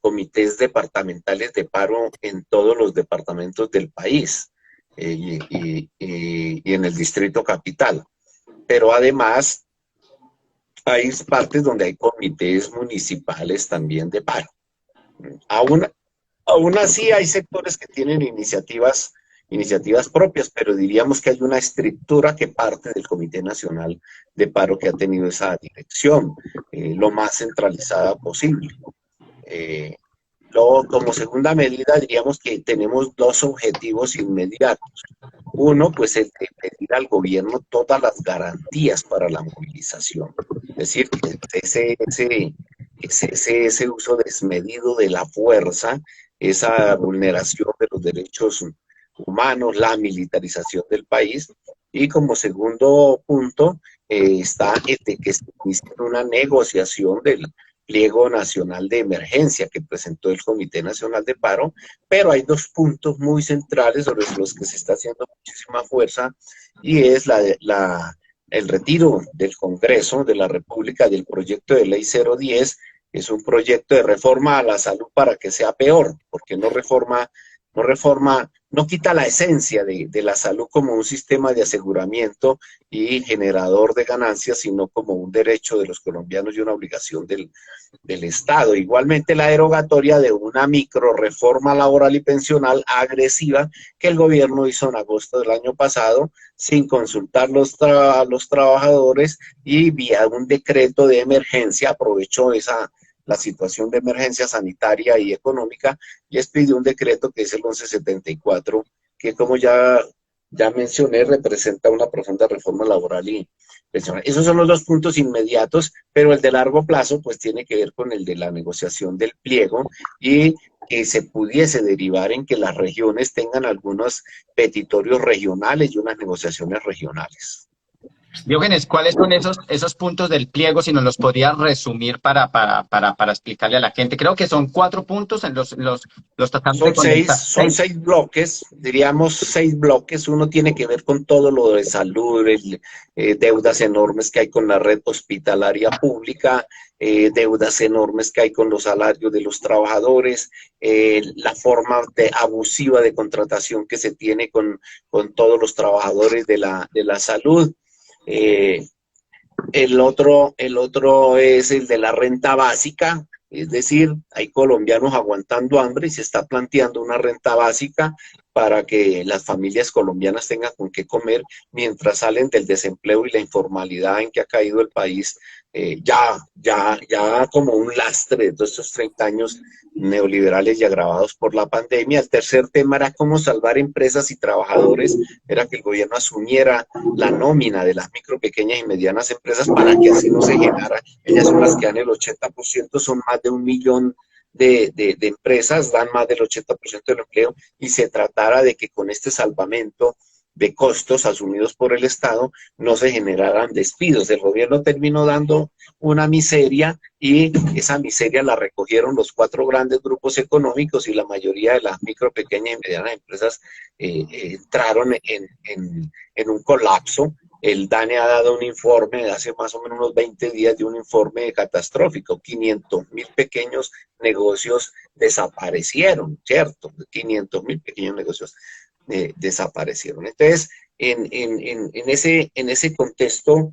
comités departamentales de paro en todos los departamentos del país y en el Distrito Capital. Pero además hay partes donde hay comités municipales también de paro. Aún así hay sectores que tienen iniciativas propias, pero diríamos que hay una estructura que parte del Comité Nacional de Paro, que ha tenido esa dirección lo más centralizada posible. Como segunda medida diríamos que tenemos dos objetivos inmediatos. Uno, pues el de pedir al gobierno todas las garantías para la movilización. Es decir, que ese uso desmedido de la fuerza, esa vulneración de los derechos humanos, la militarización del país. Y como segundo punto está el de que se inicie una negociación del pliego nacional de emergencia que presentó el Comité Nacional de Paro, pero hay dos puntos muy centrales sobre los que se está haciendo muchísima fuerza, y es el retiro del Congreso de la República del proyecto de ley 010. Es un proyecto de reforma a la salud para que sea peor, porque no quita la esencia de la salud como un sistema de aseguramiento y generador de ganancias, sino como un derecho de los colombianos y una obligación del Estado. Igualmente la derogatoria de una micro reforma laboral y pensional agresiva que el gobierno hizo en agosto del año pasado, sin consultar a los trabajadores, y vía un decreto de emergencia aprovechó la situación de emergencia sanitaria y económica, y expidió un decreto que es el 1174, que como ya mencioné, representa una profunda reforma laboral y pensional. Esos son los dos puntos inmediatos, pero el de largo plazo pues tiene que ver con el de la negociación del pliego, y que se pudiese derivar en que las regiones tengan algunos petitorios regionales y unas negociaciones regionales. Diógenes, ¿cuáles son esos puntos del pliego? Si nos los podías resumir para explicarle a la gente. Creo que son 4 puntos en los tratamos de conectar. Son 6 bloques, diríamos 6 bloques. Uno tiene que ver con todo lo de salud, deudas enormes que hay con la red hospitalaria pública, deudas enormes que hay con los salarios de los trabajadores, la forma abusiva de contratación que se tiene con todos los trabajadores de la salud. El otro es el de la renta básica, es decir, hay colombianos aguantando hambre y se está planteando una renta básica para que las familias colombianas tengan con qué comer mientras salen del desempleo y la informalidad en que ha caído el país, ya como un lastre de todos estos 30 años neoliberales y agravados por la pandemia. El tercer tema era cómo salvar empresas y trabajadores, era que el gobierno asumiera la nómina de las micro, pequeñas y medianas empresas para que así no se llenara. Ellas son las que dan el 80%, son más de 1 millón de empresas, dan más del 80% del empleo, y se tratara de que con este salvamento de costos asumidos por el Estado no se generaran despidos. El gobierno terminó dando una miseria, y esa miseria la recogieron los 4 grandes grupos económicos, y la mayoría de las micro, pequeñas y medianas empresas entraron en un colapso. El DANE ha dado un informe de hace más o menos unos 20 días, de un informe catastrófico. 500.000 pequeños negocios desaparecieron, ¿cierto? 500.000 pequeños negocios desaparecieron. Entonces, en ese contexto,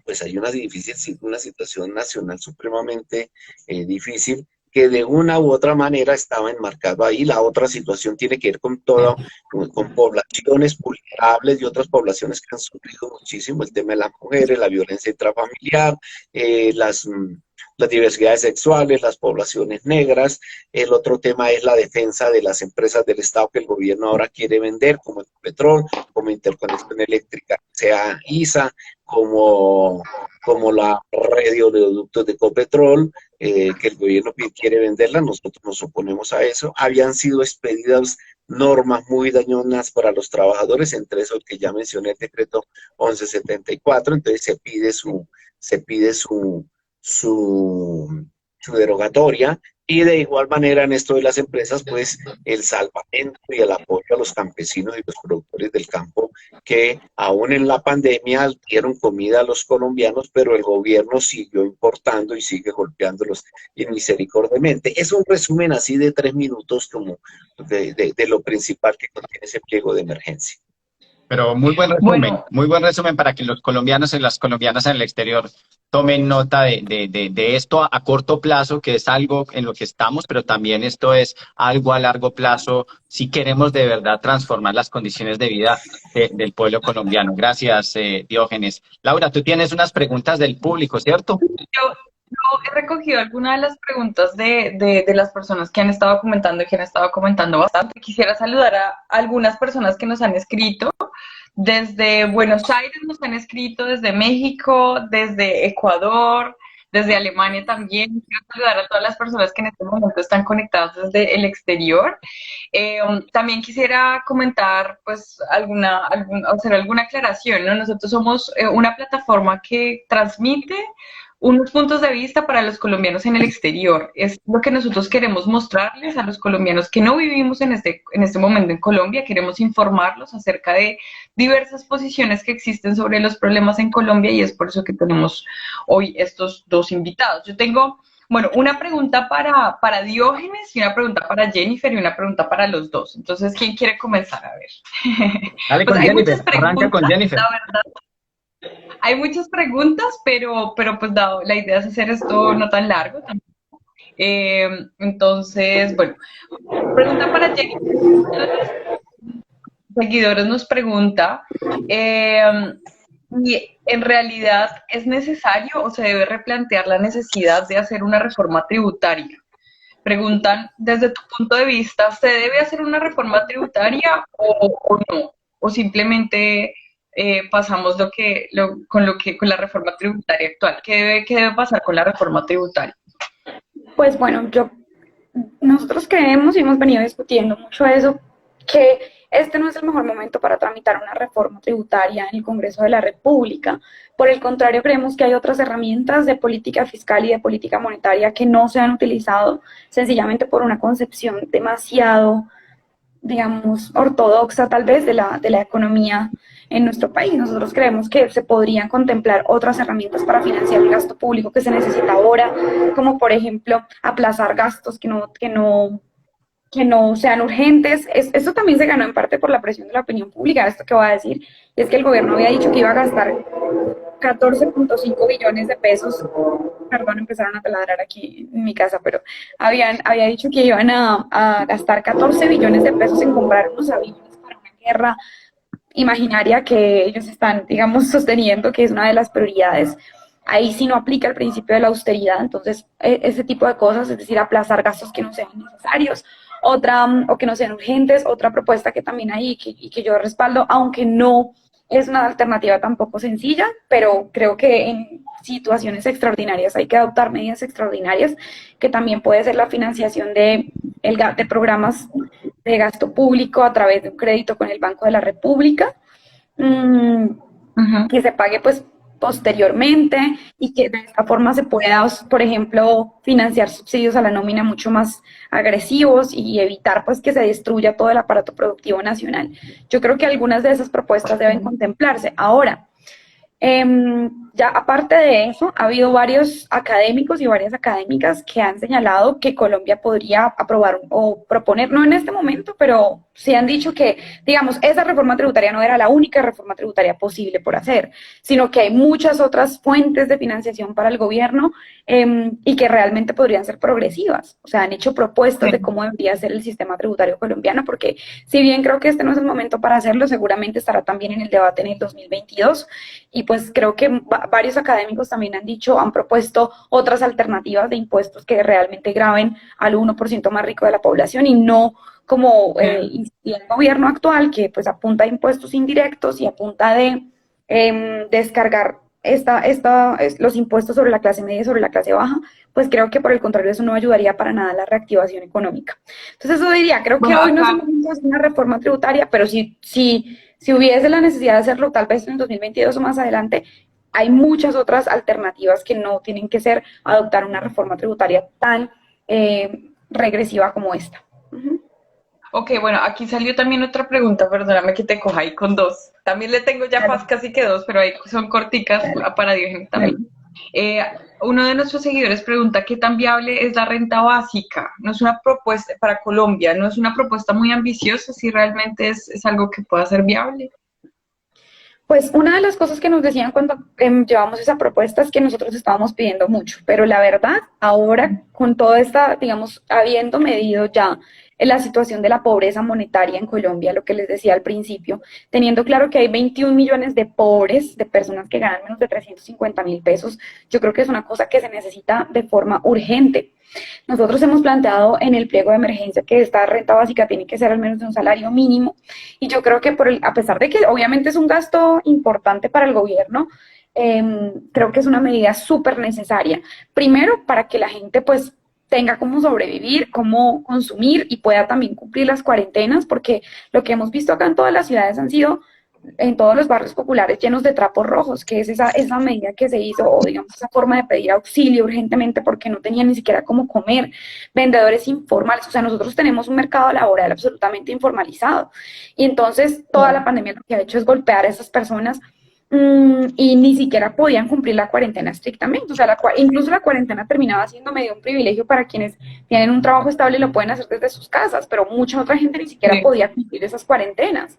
pues hay una situación nacional supremamente difícil, que de una u otra manera estaba enmarcado ahí. La otra situación tiene que ver con poblaciones vulnerables y otras poblaciones que han sufrido muchísimo: el tema de las mujeres, la violencia intrafamiliar, las diversidades sexuales, las poblaciones negras. El otro tema es la defensa de las empresas del Estado que el gobierno ahora quiere vender, como Ecopetrol, como Interconexión Eléctrica, sea ISA, como la red de oleoductos de Ecopetrol, que el gobierno quiere venderla. Nosotros nos oponemos a eso. Habían sido expedidas normas muy dañinas para los trabajadores, entre eso que ya mencioné, el decreto 1174. Entonces se pide su derogatoria, y de igual manera en esto de las empresas, pues el salvamento y el apoyo a los campesinos y los productores del campo, que aún en la pandemia dieron comida a los colombianos, pero el gobierno siguió importando y sigue golpeándolos inmisericordiamente. Es un resumen así de 3 minutos como de lo principal que contiene ese pliego de emergencia. Pero muy buen resumen para que los colombianos y las colombianas en el exterior tomen nota de esto a corto plazo, que es algo en lo que estamos, pero también esto es algo a largo plazo si queremos de verdad transformar las condiciones de vida del pueblo colombiano. Gracias, Diógenes. Laura, tú tienes unas preguntas del público, ¿cierto? He recogido algunas de las preguntas de las personas que han estado comentando y que han estado comentando bastante. Quisiera saludar a algunas personas que nos han escrito. Desde Buenos Aires nos han escrito, desde México, desde Ecuador, desde Alemania también. Quiero saludar a todas las personas que en este momento están conectadas desde el exterior. También quisiera comentar, pues, hacer alguna aclaración, ¿no? Nosotros somos una plataforma que transmite unos puntos de vista para los colombianos en el exterior. Es lo que nosotros queremos mostrarles a los colombianos que no vivimos en este momento en Colombia. Queremos informarlos acerca de diversas posiciones que existen sobre los problemas en Colombia y es por eso que tenemos hoy estos dos invitados. Yo tengo, bueno, una pregunta para Diógenes y una pregunta para Jennifer y una pregunta para los dos. Entonces, ¿quién quiere comenzar? A ver. Dale Pues con hay Jennifer, muchas preguntas, arranca con Jennifer. la verdad. Hay muchas preguntas, pero pues dado, la idea es hacer esto no tan largo. Entonces, bueno, pregunta para Jenny. Uno de los seguidores nos pregunta, ¿y en realidad es necesario o se debe replantear la necesidad de hacer una reforma tributaria? Preguntan, desde tu punto de vista, ¿se debe hacer una reforma tributaria o no? ¿O simplemente pasamos con la reforma tributaria actual? ¿Qué debe pasar con la reforma tributaria? Pues bueno, nosotros creemos y hemos venido discutiendo mucho eso, que este no es el mejor momento para tramitar una reforma tributaria en el Congreso de la República. Por el contrario, creemos que hay otras herramientas de política fiscal y de política monetaria que no se han utilizado sencillamente por una concepción demasiado, digamos, ortodoxa tal vez de la economía en nuestro país. Nosotros creemos que se podrían contemplar otras herramientas para financiar el gasto público que se necesita ahora, como por ejemplo aplazar gastos que no sean urgentes. Esto también se ganó en parte por la presión de la opinión pública. Esto que voy a decir es que el gobierno había dicho que iba a gastar 14.5 billones de pesos, perdón, empezaron a taladrar aquí en mi casa, pero había dicho que iban a gastar 14 billones de pesos en comprar unos aviones para una guerra imaginaria que ellos están, digamos, sosteniendo que es una de las prioridades. Ahí sí no aplica el principio de la austeridad, entonces ese tipo de cosas, es decir, aplazar gastos que no sean necesarios, o que no sean urgentes, otra propuesta que también hay y que yo respaldo, aunque no es una alternativa tampoco sencilla, pero creo que en situaciones extraordinarias hay que adoptar medidas extraordinarias, que también puede ser la financiación de programas de gasto público a través de un crédito con el Banco de la República, que se pague pues posteriormente y que de esta forma se pueda, por ejemplo, financiar subsidios a la nómina mucho más agresivos y evitar pues que se destruya todo el aparato productivo nacional. Yo creo que algunas de esas propuestas deben contemplarse. Ahora, ya aparte de eso, ha habido varios académicos y varias académicas que han señalado que Colombia podría aprobar o proponer, no en este momento, pero sí han dicho que, digamos, esa reforma tributaria no era la única reforma tributaria posible por hacer, sino que hay muchas otras fuentes de financiación para el gobierno y que realmente podrían ser progresivas. O sea, han hecho propuestas de cómo debería ser el sistema tributario colombiano, porque si bien creo que este no es el momento para hacerlo, seguramente estará también en el debate en el 2022 y pues creo que varios académicos también han propuesto otras alternativas de impuestos que realmente graven al 1% más rico de la población y no como el gobierno actual que pues apunta a impuestos indirectos y apunta de descargar los impuestos sobre la clase media y sobre la clase baja, pues creo que por el contrario eso no ayudaría para nada a la reactivación económica. Entonces eso diría, creo que hoy no es una reforma tributaria, pero si hubiese la necesidad de hacerlo tal vez en el 2022 o más adelante, hay muchas otras alternativas que no tienen que ser adoptar una reforma tributaria tan regresiva como esta. Ok, bueno, aquí salió también otra pregunta, perdóname que te coja ahí con dos. También le tengo ya casi que dos, pero ahí son corticas para Diógenes también. Uno de nuestros seguidores pregunta qué tan viable es la renta básica. No es una propuesta para Colombia, no es una propuesta muy ambiciosa, si realmente es algo que pueda ser viable. Pues una de las cosas que nos decían cuando llevamos esa propuesta es que nosotros estábamos pidiendo mucho, pero la verdad, ahora con toda esta, digamos, habiendo medido ya en la situación de la pobreza monetaria en Colombia, lo que les decía al principio, teniendo claro que hay 21 millones de pobres, de personas que ganan menos de 350.000 pesos, yo creo que es una cosa que se necesita de forma urgente. Nosotros hemos planteado en el pliego de emergencia que esta renta básica tiene que ser al menos de un salario mínimo y yo creo que a pesar de que obviamente es un gasto importante para el gobierno, creo que es una medida súper necesaria. Primero, para que la gente pues tenga cómo sobrevivir, cómo consumir y pueda también cumplir las cuarentenas, porque lo que hemos visto acá en todas las ciudades han sido en todos los barrios populares llenos de trapos rojos, que es esa medida que se hizo, o digamos esa forma de pedir auxilio urgentemente porque no tenían ni siquiera cómo comer, vendedores informales, o sea, nosotros tenemos un mercado laboral absolutamente informalizado, y entonces toda la pandemia lo que ha hecho es golpear a esas personas y ni siquiera podían cumplir la cuarentena estrictamente, o sea, incluso la cuarentena terminaba siendo medio un privilegio para quienes tienen un trabajo estable y lo pueden hacer desde sus casas, pero mucha otra gente ni siquiera podía cumplir esas cuarentenas.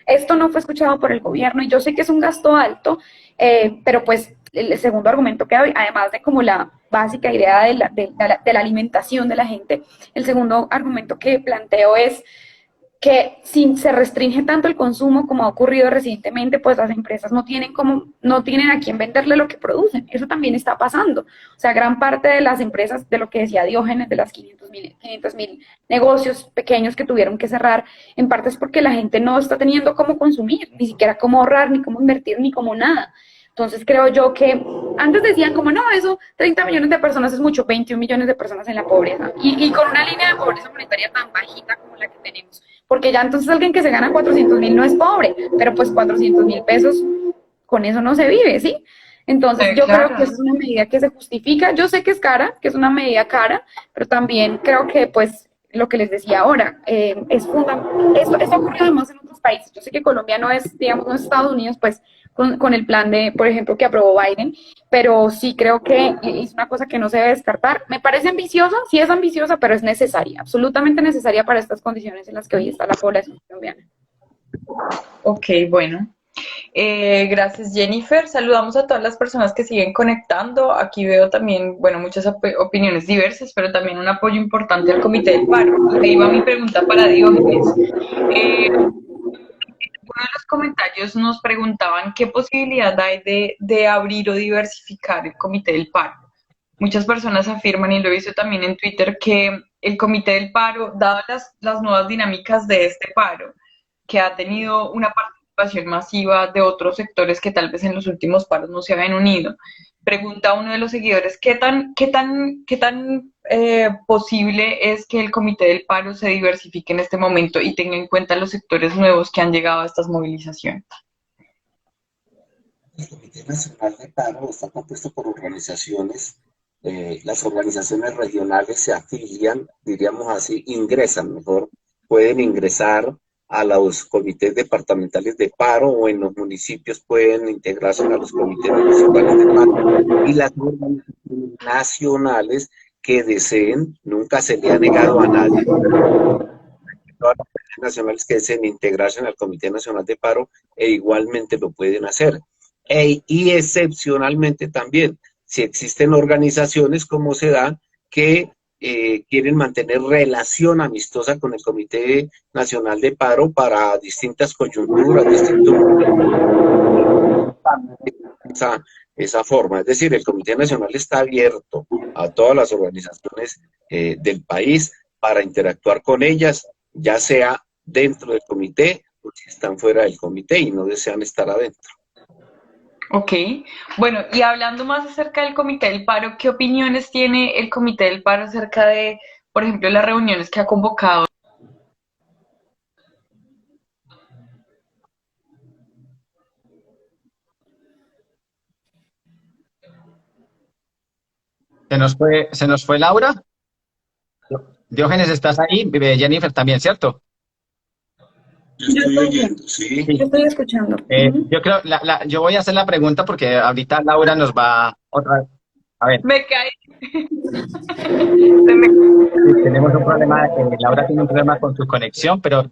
Esto no fue escuchado por el gobierno y yo sé que es un gasto alto, pero pues el segundo argumento que hay, además de como la básica idea de la alimentación de la gente, el segundo argumento que planteo es que si se restringe tanto el consumo como ha ocurrido recientemente, pues las empresas no tienen a quién venderle lo que producen. Eso también está pasando. O sea, gran parte de las empresas, de lo que decía Diógenes, de las 500.000 negocios pequeños que tuvieron que cerrar, en parte es porque la gente no está teniendo cómo consumir, ni siquiera cómo ahorrar, ni cómo invertir, ni cómo nada. Entonces creo yo que antes decían como no, eso 30 millones de personas es mucho, 21 millones de personas en la pobreza y con una línea de pobreza monetaria tan bajita como la que tenemos, porque ya entonces alguien que se gana 400.000 no es pobre, pero pues 400.000 pesos con eso no se vive, ¿sí? Entonces yo creo que esa es una medida que se justifica, yo sé que es cara, que es una medida cara, pero también creo que pues lo que les decía ahora, es fundamental, esto ocurre además en otros países, yo sé que Colombia no es, digamos, no es Estados Unidos, pues con el plan de, por ejemplo, que aprobó Biden, pero sí creo que es una cosa que no se debe descartar. Me parece ambiciosa, sí es ambiciosa, pero es necesaria, absolutamente necesaria para estas condiciones en las que hoy está la población colombiana. Ok, bueno. Gracias, Jennifer. Saludamos a todas las personas que siguen conectando. Aquí veo también, bueno, muchas opiniones diversas, pero también un apoyo importante al Comité del Paro. Ahí va mi pregunta para Diógenes. Uno de los comentarios nos preguntaban qué posibilidad hay de abrir o diversificar el Comité del Paro. Muchas personas afirman, y lo he visto también en Twitter, que el Comité del Paro, dadas las nuevas dinámicas de este paro, que ha tenido una participación masiva de otros sectores que tal vez en los últimos paros no se habían unido, pregunta a uno de los seguidores, ¿qué tan posible es que el Comité del Paro se diversifique en este momento y tenga en cuenta los sectores nuevos que han llegado a estas movilizaciones? El Comité Nacional de Paro está compuesto por organizaciones, las organizaciones regionales se afilian, diríamos así, ingresan mejor, pueden ingresar a los comités departamentales de paro o en los municipios pueden integrarse a los comités municipales de paro y las organizaciones nacionales que deseen, nunca se le ha negado a nadie, todas las organizaciones nacionales que deseen integrarse al Comité Nacional de Paro e igualmente lo pueden hacer. Y excepcionalmente también, si existen organizaciones como se da que quieren mantener relación amistosa con el Comité Nacional de Paro para distintas coyunturas, esa forma. Es decir, el Comité Nacional está abierto a todas las organizaciones del país para interactuar con ellas, ya sea dentro del comité o si están fuera del comité y no desean estar adentro. Ok, bueno, y hablando más acerca del Comité del Paro, ¿qué opiniones tiene el Comité del Paro acerca de, por ejemplo, las reuniones que ha convocado? Se nos fue Laura. Diógenes, ¿estás ahí? Jennifer también, ¿cierto? Yo estoy oyendo, sí. Yo estoy escuchando. Yo creo, yo voy a hacer la pregunta porque ahorita Laura nos va otra vez. A ver. Me caí. Tenemos un problema, Laura tiene un problema con su conexión, pero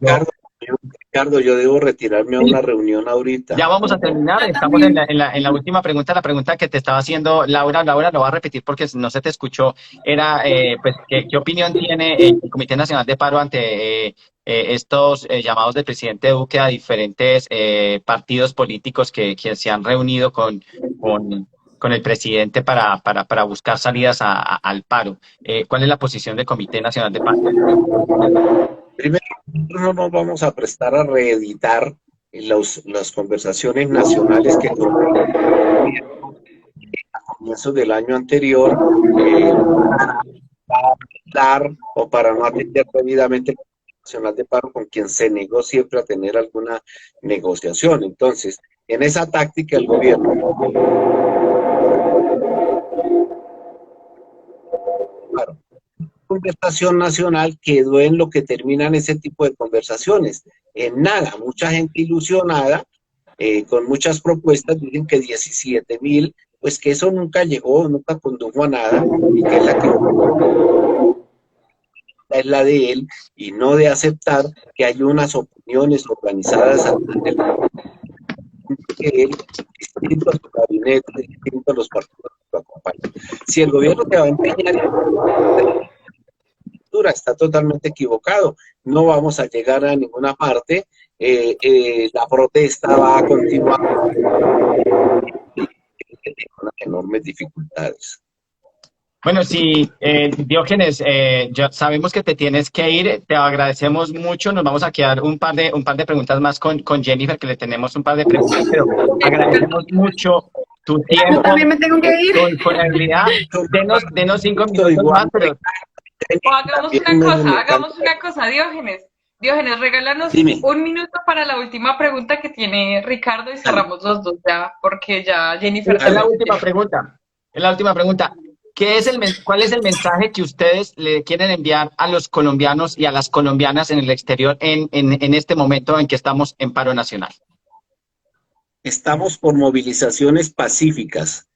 Ricardo, yo debo retirarme a una reunión ahorita. Ya vamos a terminar, estamos en la última pregunta, la pregunta que te estaba haciendo Laura. Laura, lo voy a repetir porque no se te escuchó. Era, pues, ¿qué opinión tiene el Comité Nacional de Paro ante estos llamados del presidente Duque a diferentes partidos políticos que se han reunido con el presidente para buscar salidas al paro? ¿Cuál es la posición del Comité Nacional de Paro? Primero, nosotros no nos vamos a prestar a reeditar las conversaciones nacionales que tuvimos a comienzos del año anterior para dar o para no atender debidamente el Nacional de Paro, con quien se negó siempre a tener alguna negociación. Entonces, en esa táctica el gobierno, claro, conversación nacional quedó en lo que terminan ese tipo de conversaciones, en nada. Mucha gente ilusionada, con muchas propuestas, dicen que 17.000, pues que eso nunca llegó, nunca condujo a nada, y que es la de él, y no de aceptar que hay unas opiniones organizadas ante que él, distinto a su gabinete, distinto a los partidos que lo acompañan. Si el gobierno se va a empeñar en está totalmente equivocado, no vamos a llegar a ninguna parte, la protesta va a continuar con enormes dificultades. Bueno, sí, Diógenes, ya sabemos que te tienes que ir, te agradecemos mucho, nos vamos a quedar un par de preguntas más con Jennifer, que le tenemos un par de preguntas, pero agradecemos mucho tu tiempo. Yo también me tengo que ir. Con disponibilidad, denos 5 minutos más, pero... O hagamos una cosa, Diógenes. Diógenes, regálanos un minuto para la última pregunta que tiene Ricardo y cerramos los dos ya, porque ya Jennifer... Es la última pregunta. ¿Cuál es el mensaje que ustedes le quieren enviar a los colombianos y a las colombianas en el exterior en este momento en que estamos en paro nacional? Estamos por movilizaciones pacíficas,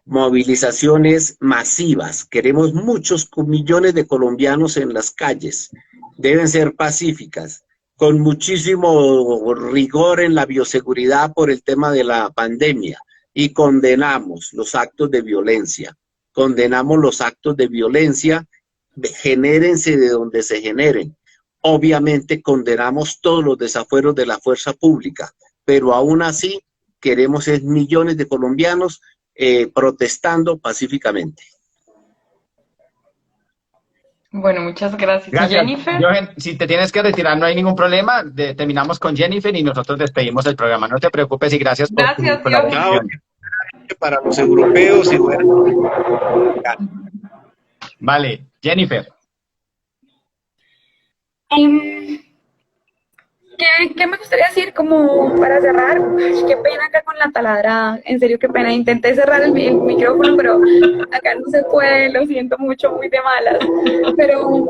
movilizaciones masivas. Queremos muchos millones de colombianos en las calles. Deben ser pacíficas, con muchísimo rigor en la bioseguridad por el tema de la pandemia. Y condenamos los actos de violencia. Condenamos los actos de violencia, genérense de donde se generen. Obviamente condenamos todos los desafueros de la fuerza pública, pero aún así queremos millones de colombianos protestando pacíficamente. Bueno, muchas gracias. Gracias. Jennifer. Si te tienes que retirar, no hay ningún problema. Terminamos con Jennifer y nosotros despedimos el programa. No te preocupes y gracias por tu colaboración. Para los europeos y bueno. Vale, Jennifer. ¿Qué me gustaría decir como para cerrar? Ay, qué pena acá con la taladra, en serio qué pena, intenté cerrar el micrófono, pero acá no se puede, lo siento mucho, muy de malas, pero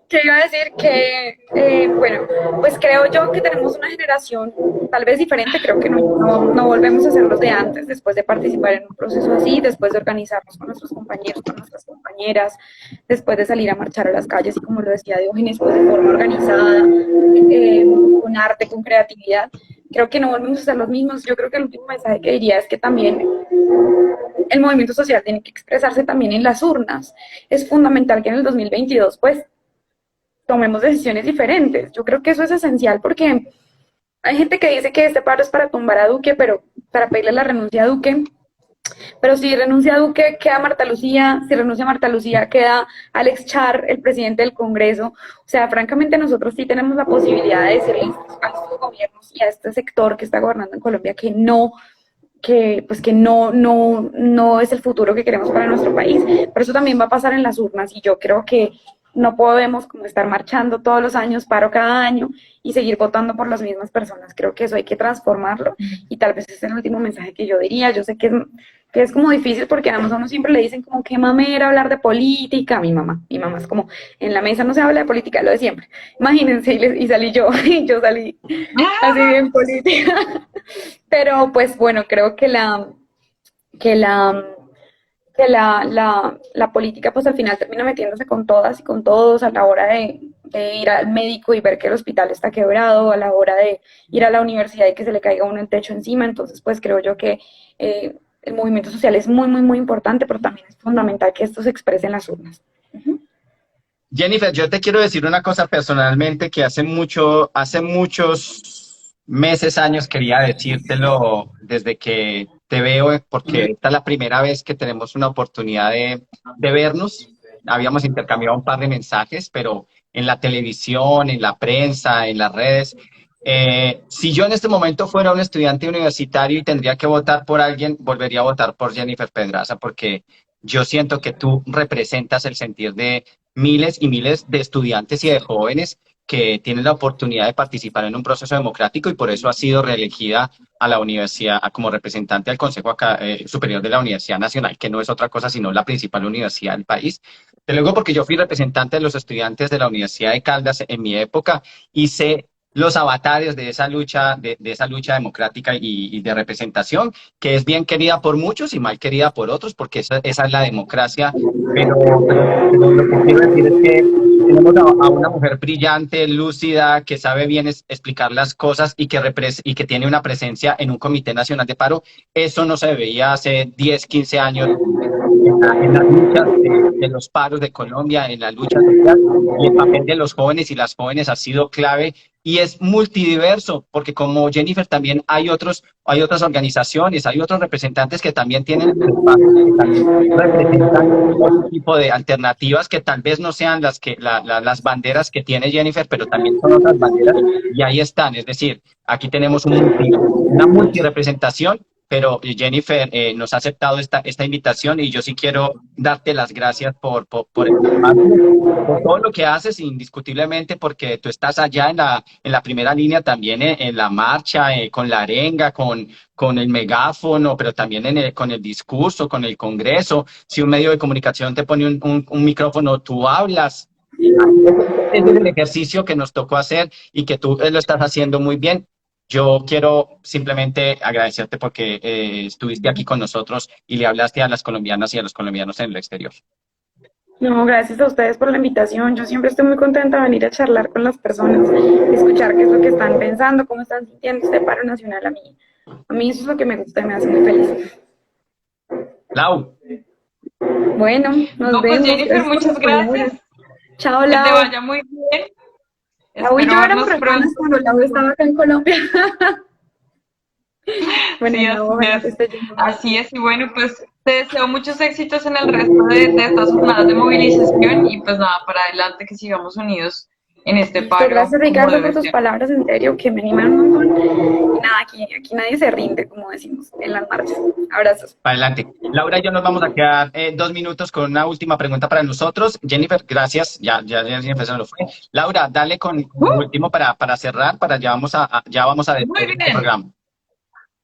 ¿qué iba a decir? Que, bueno, pues creo yo que tenemos una generación tal vez diferente, creo que no volvemos a ser los de antes, después de participar en un proceso así, después de organizarnos con nuestros compañeros, con nuestras compañeras, después de salir a marchar a las calles, y como lo decía Diógenes, pues de forma organizada, con arte, con creatividad, creo que no volvemos a ser los mismos. Yo creo que el último mensaje que diría es que también el movimiento social tiene que expresarse también en las urnas. Es fundamental que en el 2022, pues, tomemos decisiones diferentes. Yo creo que eso es esencial porque hay gente que dice que este paro es para tumbar a Duque, pero para pedirle la renuncia a Duque. Pero si renuncia a Duque, queda Marta Lucía. Si renuncia a Marta Lucía, queda Alex Char, el presidente del Congreso. O sea, francamente, nosotros sí tenemos la posibilidad de decirle a estos gobiernos y a este sector que está gobernando en Colombia que no es el futuro que queremos para nuestro país. Pero eso también va a pasar en las urnas y yo creo que no podemos como estar marchando todos los años, paro cada año y seguir votando por las mismas personas. Creo que eso hay que transformarlo y tal vez ese es el último mensaje que yo diría. Yo sé que es como difícil porque a uno siempre le dicen como qué mamera hablar de política. Mi mamá es como, en la mesa no se habla de política, lo de siempre. Imagínense, y salí yo, y yo salí así en política. Pero pues bueno, creo que la política pues al final termina metiéndose con todas y con todos a la hora de ir al médico y ver que el hospital está quebrado, a la hora de ir a la universidad y que se le caiga a uno el techo encima. Entonces, pues creo yo que el movimiento social es muy, muy, muy importante, pero también es fundamental que esto se exprese en las urnas. Jennifer, yo te quiero decir una cosa personalmente que hace muchos meses, años quería decírtelo desde que te veo, porque esta es la primera vez que tenemos una oportunidad de vernos. Habíamos intercambiado un par de mensajes, pero en la televisión, en la prensa, en las redes. Si yo en este momento fuera un estudiante universitario y tendría que votar por alguien, volvería a votar por Jennifer Pedraza, porque yo siento que tú representas el sentir de miles y miles de estudiantes y de jóvenes que tienen la oportunidad de participar en un proceso democrático y por eso ha sido reelegida a la universidad como representante del Consejo Superior de la Universidad Nacional, que no es otra cosa sino la principal universidad del país. Te lo digo porque yo fui representante de los estudiantes de la Universidad de Caldas en mi época y sé los avatares de esa lucha, de esa lucha democrática y de representación, que es bien querida por muchos y mal querida por otros, porque esa es la democracia. Pero lo que quiero decir es que tenemos a una mujer brillante, lúcida, que sabe bien explicar las cosas y y que tiene una presencia en un Comité Nacional de Paro. Eso no se veía hace 10, 15 años en las luchas de los paros de Colombia, en la lucha social, y el papel de los jóvenes y las jóvenes ha sido clave y es multidiverso, porque como Jennifer también hay otras organizaciones, hay otros representantes que también tienen espacios, que también representan otro tipo de alternativas que tal vez no sean las banderas que tiene Jennifer, pero también son otras banderas y ahí están. Es decir, aquí tenemos una multirepresentación, pero Jennifer nos ha aceptado esta invitación y yo sí quiero darte las gracias por el espacio, por todo lo que haces indiscutiblemente, porque tú estás allá en la primera línea también en la marcha, con la arenga, con el megáfono, pero también con el discurso, con el congreso. Si un medio de comunicación te pone un micrófono, tú hablas. Ese es el ejercicio que nos tocó hacer y que tú lo estás haciendo muy bien. Yo quiero simplemente agradecerte porque estuviste aquí con nosotros y le hablaste a las colombianas y a los colombianos en el exterior. No, gracias a ustedes por la invitación. Yo siempre estoy muy contenta de venir a charlar con las personas, escuchar qué es lo que están pensando, cómo están sintiendo este paro nacional. A mí eso es lo que me gusta y me hace muy feliz. Lau. Bueno, nos Pues vemos. Jennifer, muchas gracias. Chao, Que te Lau. vaya muy bien. Lau y yo Espero éramos vernos pronto. hermanas cuando Lau estaba acá en Colombia. Bueno, Sí, Lau, ojalá te esté yendo bien. así es. Y bueno, pues te deseo muchos éxitos en el resto de estas jornadas de movilización y pues nada, para adelante que sigamos unidos en este Listo, paro. gracias como Ricardo debe por tus ser. palabras, en serio, que me animan un montón. Y nada, aquí nadie se rinde, como decimos en las marchas. Abrazos. Para adelante. Laura y yo nos vamos a quedar 2 minutos con una última pregunta para nosotros. Jennifer, gracias. Ya Jennifer se lo fue. Laura, dale con el último para cerrar, ya vamos a Muy despedir este bien. programa.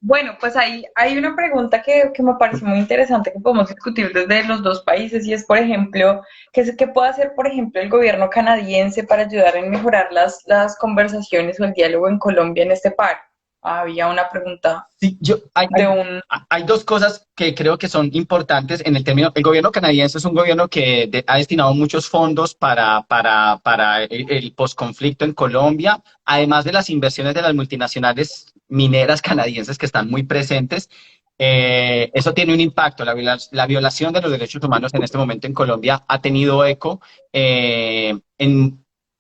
Bueno, pues hay una pregunta que me parece muy interesante que podemos discutir desde los dos países y es, por ejemplo, ¿qué puede hacer, por ejemplo, el gobierno canadiense para ayudar en mejorar las conversaciones o el diálogo en Colombia en este paro? Había una pregunta Sí, hay dos cosas que creo que son importantes en el término. El gobierno canadiense es un gobierno que ha destinado muchos fondos para el posconflicto en Colombia, además de las inversiones de las multinacionales mineras canadienses que están muy presentes. Eso tiene un impacto. La violación de los derechos humanos en este momento en Colombia ha tenido eco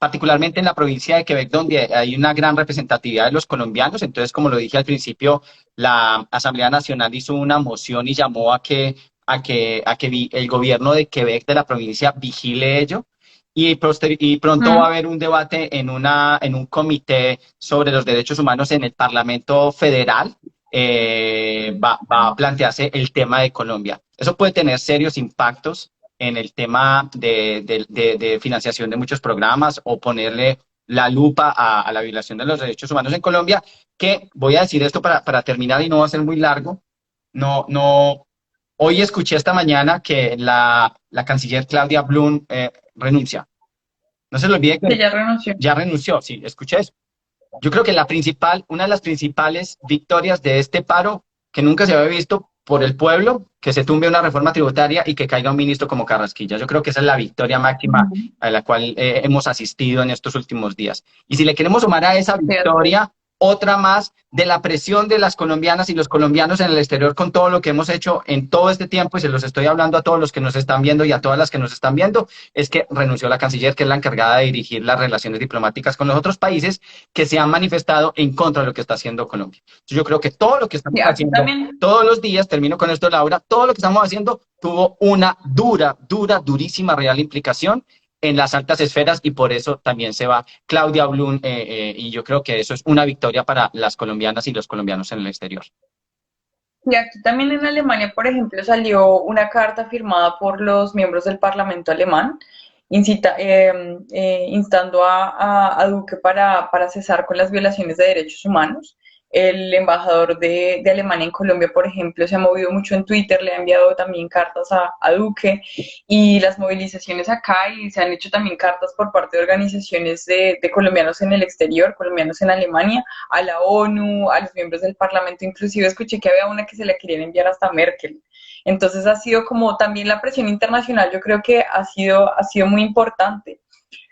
particularmente en la provincia de Quebec, donde hay una gran representatividad de los colombianos. Entonces, como lo dije al principio, la Asamblea Nacional hizo una moción y llamó a que el gobierno de Quebec, de la provincia, vigile ello. Y pronto va a haber un debate en un comité sobre los derechos humanos en el Parlamento Federal. Va a plantearse el tema de Colombia. Eso puede tener serios impactos en el tema de financiación de muchos programas o ponerle la lupa a la violación de los derechos humanos en Colombia, que voy a decir esto para terminar y no va a ser muy largo. Hoy escuché esta mañana que la canciller Claudia Blum renuncia. No se le olvide que ya renunció. Ya renunció, sí, escuché eso. Yo creo que una de las principales victorias de este paro, que nunca se había visto, por el pueblo, que se tumbe una reforma tributaria y que caiga un ministro como Carrasquilla. Yo creo que esa es la victoria máxima a la cual hemos asistido en estos últimos días. Y si le queremos sumar a esa victoria, otra más de la presión de las colombianas y los colombianos en el exterior con todo lo que hemos hecho en todo este tiempo, y se los estoy hablando a todos los que nos están viendo y a todas las que nos están viendo, es que renunció la canciller, que es la encargada de dirigir las relaciones diplomáticas con los otros países que se han manifestado en contra de lo que está haciendo Colombia. Entonces, yo creo que todo lo que estamos haciendo todos los días, termino con esto, Laura, todo lo que estamos haciendo tuvo una durísima real implicación en las altas esferas, y por eso también se va Claudia Blum, y yo creo que eso es una victoria para las colombianas y los colombianos en el exterior. Y aquí también en Alemania, por ejemplo, salió una carta firmada por los miembros del Parlamento alemán instando a Duque para cesar con las violaciones de derechos humanos. El embajador de Alemania en Colombia, por ejemplo, se ha movido mucho en Twitter, le ha enviado también cartas a Duque, y las movilizaciones acá, y se han hecho también cartas por parte de organizaciones de colombianos en el exterior, colombianos en Alemania, a la ONU, a los miembros del Parlamento. Inclusive escuché que había una que se la querían enviar hasta a Merkel. Entonces ha sido como también la presión internacional, yo creo que ha sido muy importante.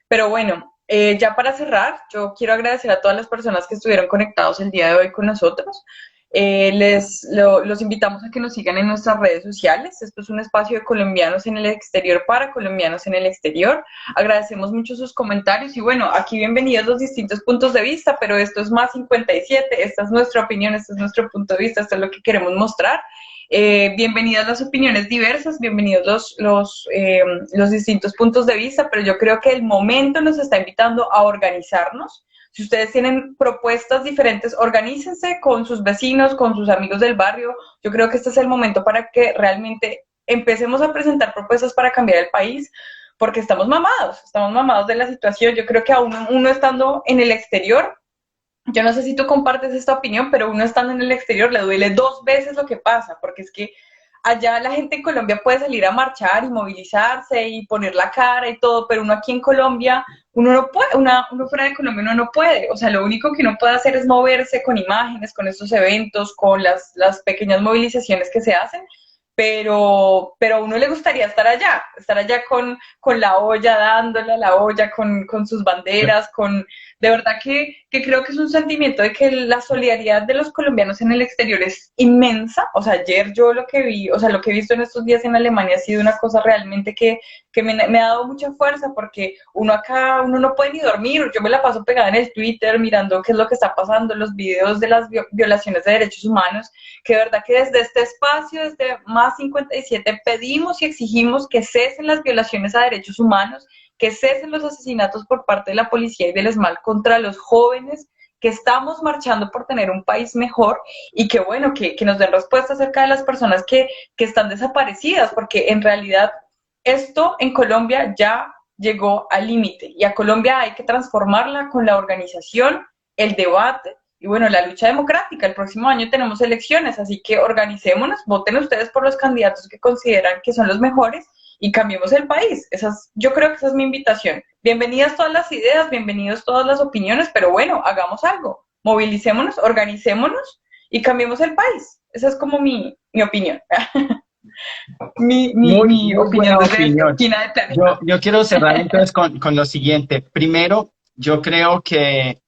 Pero bueno, ya para cerrar, yo quiero agradecer a todas las personas que estuvieron conectados el día de hoy con nosotros. Los invitamos a que nos sigan en nuestras redes sociales. Esto es un espacio de colombianos en el exterior para colombianos en el exterior. Agradecemos mucho sus comentarios y bueno, aquí bienvenidos los distintos puntos de vista, pero esto es Más 57, esta es nuestra opinión, este es nuestro punto de vista, esto es lo que queremos mostrar. Bienvenidas las opiniones diversas, bienvenidos los distintos puntos de vista, pero yo creo que el momento nos está invitando a organizarnos. Si ustedes tienen propuestas diferentes, organícense con sus vecinos, con sus amigos del barrio. Yo creo que este es el momento para que realmente empecemos a presentar propuestas para cambiar el país, porque estamos mamados de la situación. Yo creo que a uno estando en el exterior, yo no sé si tú compartes esta opinión, pero uno estando en el exterior le duele 2 veces lo que pasa, porque es que allá la gente en Colombia puede salir a marchar y movilizarse y poner la cara y todo, pero uno aquí en Colombia, uno no puede, uno fuera de Colombia uno no puede. O sea, lo único que uno puede hacer es moverse con imágenes, con estos eventos, con las pequeñas movilizaciones que se hacen, pero a uno le gustaría estar allá con la olla, dándole a la olla, con sus banderas, de verdad que creo que es un sentimiento de que la solidaridad de los colombianos en el exterior es inmensa. O sea, ayer yo lo que vi, o sea, lo que he visto en estos días en Alemania ha sido una cosa realmente que me ha dado mucha fuerza, porque uno acá, uno no puede ni dormir. Yo me la paso pegada en el Twitter mirando qué es lo que está pasando, los videos de las violaciones de derechos humanos, que de verdad que desde este espacio, desde Más 57, pedimos y exigimos que cesen las violaciones a derechos humanos, que cesen los asesinatos por parte de la policía y del ESMAD contra los jóvenes que estamos marchando por tener un país mejor, y que bueno, que nos den respuesta acerca de las personas que están desaparecidas, porque en realidad esto en Colombia ya llegó al límite, y a Colombia hay que transformarla con la organización, el debate y bueno, la lucha democrática. El próximo año tenemos elecciones, así que organicémonos, voten ustedes por los candidatos que consideran que son los mejores y cambiemos el país. Yo creo que esa es mi invitación. Bienvenidas todas las ideas, bienvenidos todas las opiniones, pero bueno, hagamos algo, movilicémonos, organicémonos y cambiemos el país. Esa es como mi opinión. mi opinión desde esta esquina de planeta. Yo quiero cerrar entonces con lo siguiente. Primero, yo creo que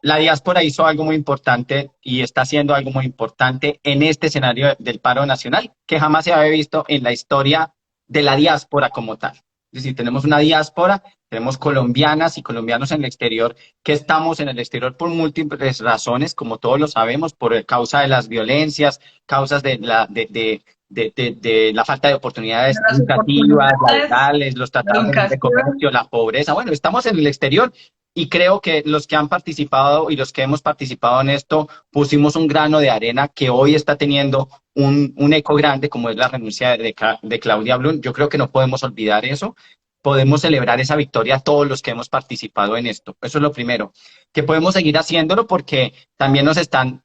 la diáspora hizo algo muy importante y está haciendo algo muy importante en este escenario del paro nacional, que jamás se había visto en la historia de la diáspora como tal. Es decir, tenemos una diáspora, tenemos colombianas y colombianos en el exterior, que estamos en el exterior por múltiples razones, como todos lo sabemos, por causa de las violencias, causas de la falta de oportunidades educativas, laborales, los tratados de comercio, la pobreza. Bueno, estamos en el exterior. Y creo que los que han participado y los que hemos participado en esto pusimos un grano de arena que hoy está teniendo un eco grande, como es la renuncia de Claudia Blum. Yo creo que no podemos olvidar eso. Podemos celebrar esa victoria todos los que hemos participado en esto. Eso es lo primero. Que podemos seguir haciéndolo porque también nos están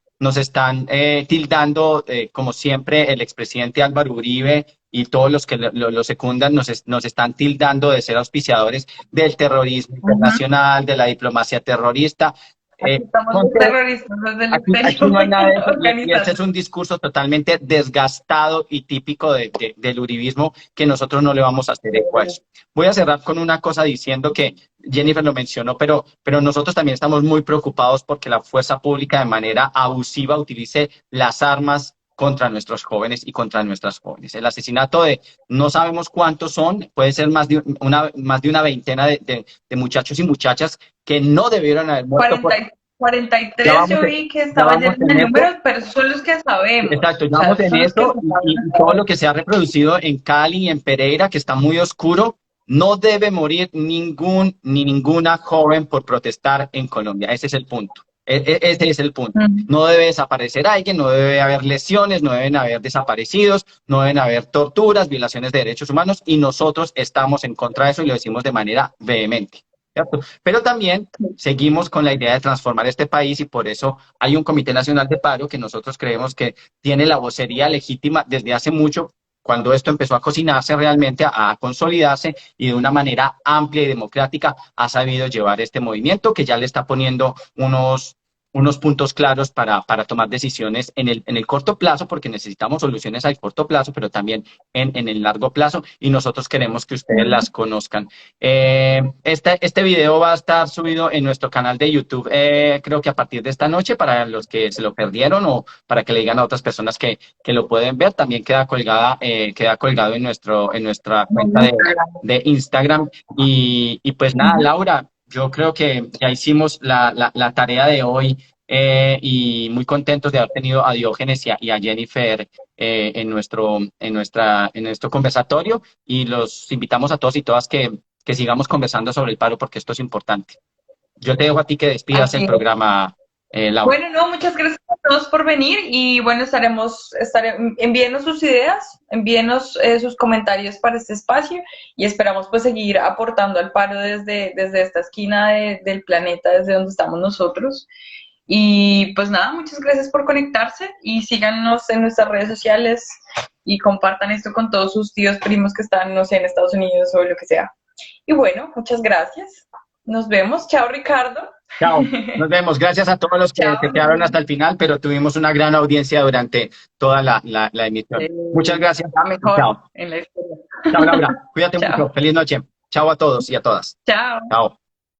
tildando, como siempre, el expresidente Álvaro Uribe y todos los que lo secundan nos están tildando de ser auspiciadores del terrorismo internacional, de la diplomacia terrorista. Aquí estamos los ponte- terroristas desde el aquí no hay nada de eso, y este organizados. es un discurso totalmente desgastado y típico del uribismo que nosotros no le vamos a hacer eco a eso. Voy a cerrar con una cosa diciendo que Jennifer lo mencionó, pero nosotros también estamos muy preocupados porque la fuerza pública de manera abusiva utilice las armas contra nuestros jóvenes y contra nuestras jóvenes. El asesinato de no sabemos cuántos son, puede ser más de una veintena de muchachos y muchachas que no debieron haber muerto. 43 Ya vamos, yo vi que ya estaba vamos en en el eso. número, pero son los que sabemos. Exacto, ya O sea, vamos en son los que eso y todo lo que se ha reproducido en Cali y en Pereira, que está muy oscuro, no debe morir ni ninguna joven por protestar en Colombia. Ese es el punto. Ese es el punto. No debe desaparecer alguien, no debe haber lesiones, no deben haber desaparecidos, no deben haber torturas, violaciones de derechos humanos y nosotros estamos en contra de eso y lo decimos de manera vehemente. ¿Cierto? Pero también seguimos con la idea de transformar este país y por eso hay un Comité Nacional de Paro que nosotros creemos que tiene la vocería legítima desde hace mucho, cuando esto empezó a cocinarse realmente, a consolidarse y de una manera amplia y democrática ha sabido llevar este movimiento que ya le está poniendo unos puntos claros para tomar decisiones en el corto plazo, porque necesitamos soluciones al corto plazo, pero también en el largo plazo, y nosotros queremos que ustedes las conozcan. Este video va a estar subido en nuestro canal de YouTube, creo que a partir de esta noche, para los que se lo perdieron o para que le digan a otras personas que lo pueden ver. También queda colgado en nuestra cuenta de Instagram. Y pues nada, Laura, yo creo que ya hicimos la tarea de hoy y muy contentos de haber tenido a Diógenes y a Jennifer en nuestro conversatorio y los invitamos a todos y todas que sigamos conversando sobre el paro porque esto es importante. Yo te dejo a ti que despidas Así el es. programa, Laura. Bueno, no, muchas gracias a todos por venir y bueno, envíenos sus ideas, envíenos sus comentarios para este espacio y esperamos pues seguir aportando al paro desde esta esquina del planeta, desde donde estamos nosotros. Y pues nada, muchas gracias por conectarse y síganos en nuestras redes sociales y compartan esto con todos sus tíos, primos que están, no sé, en Estados Unidos o lo que sea. Y bueno, muchas gracias. Nos vemos. Chao, Ricardo. Chao, nos vemos. Gracias a todos los que Chao. se quedaron hasta el final, pero tuvimos una gran audiencia durante toda la emisión. Muchas gracias. La mejor Chao. en la historia. Chao, Laura. Cuídate Chao. mucho. Feliz noche. Chao a todos y a todas. Chao. Chao.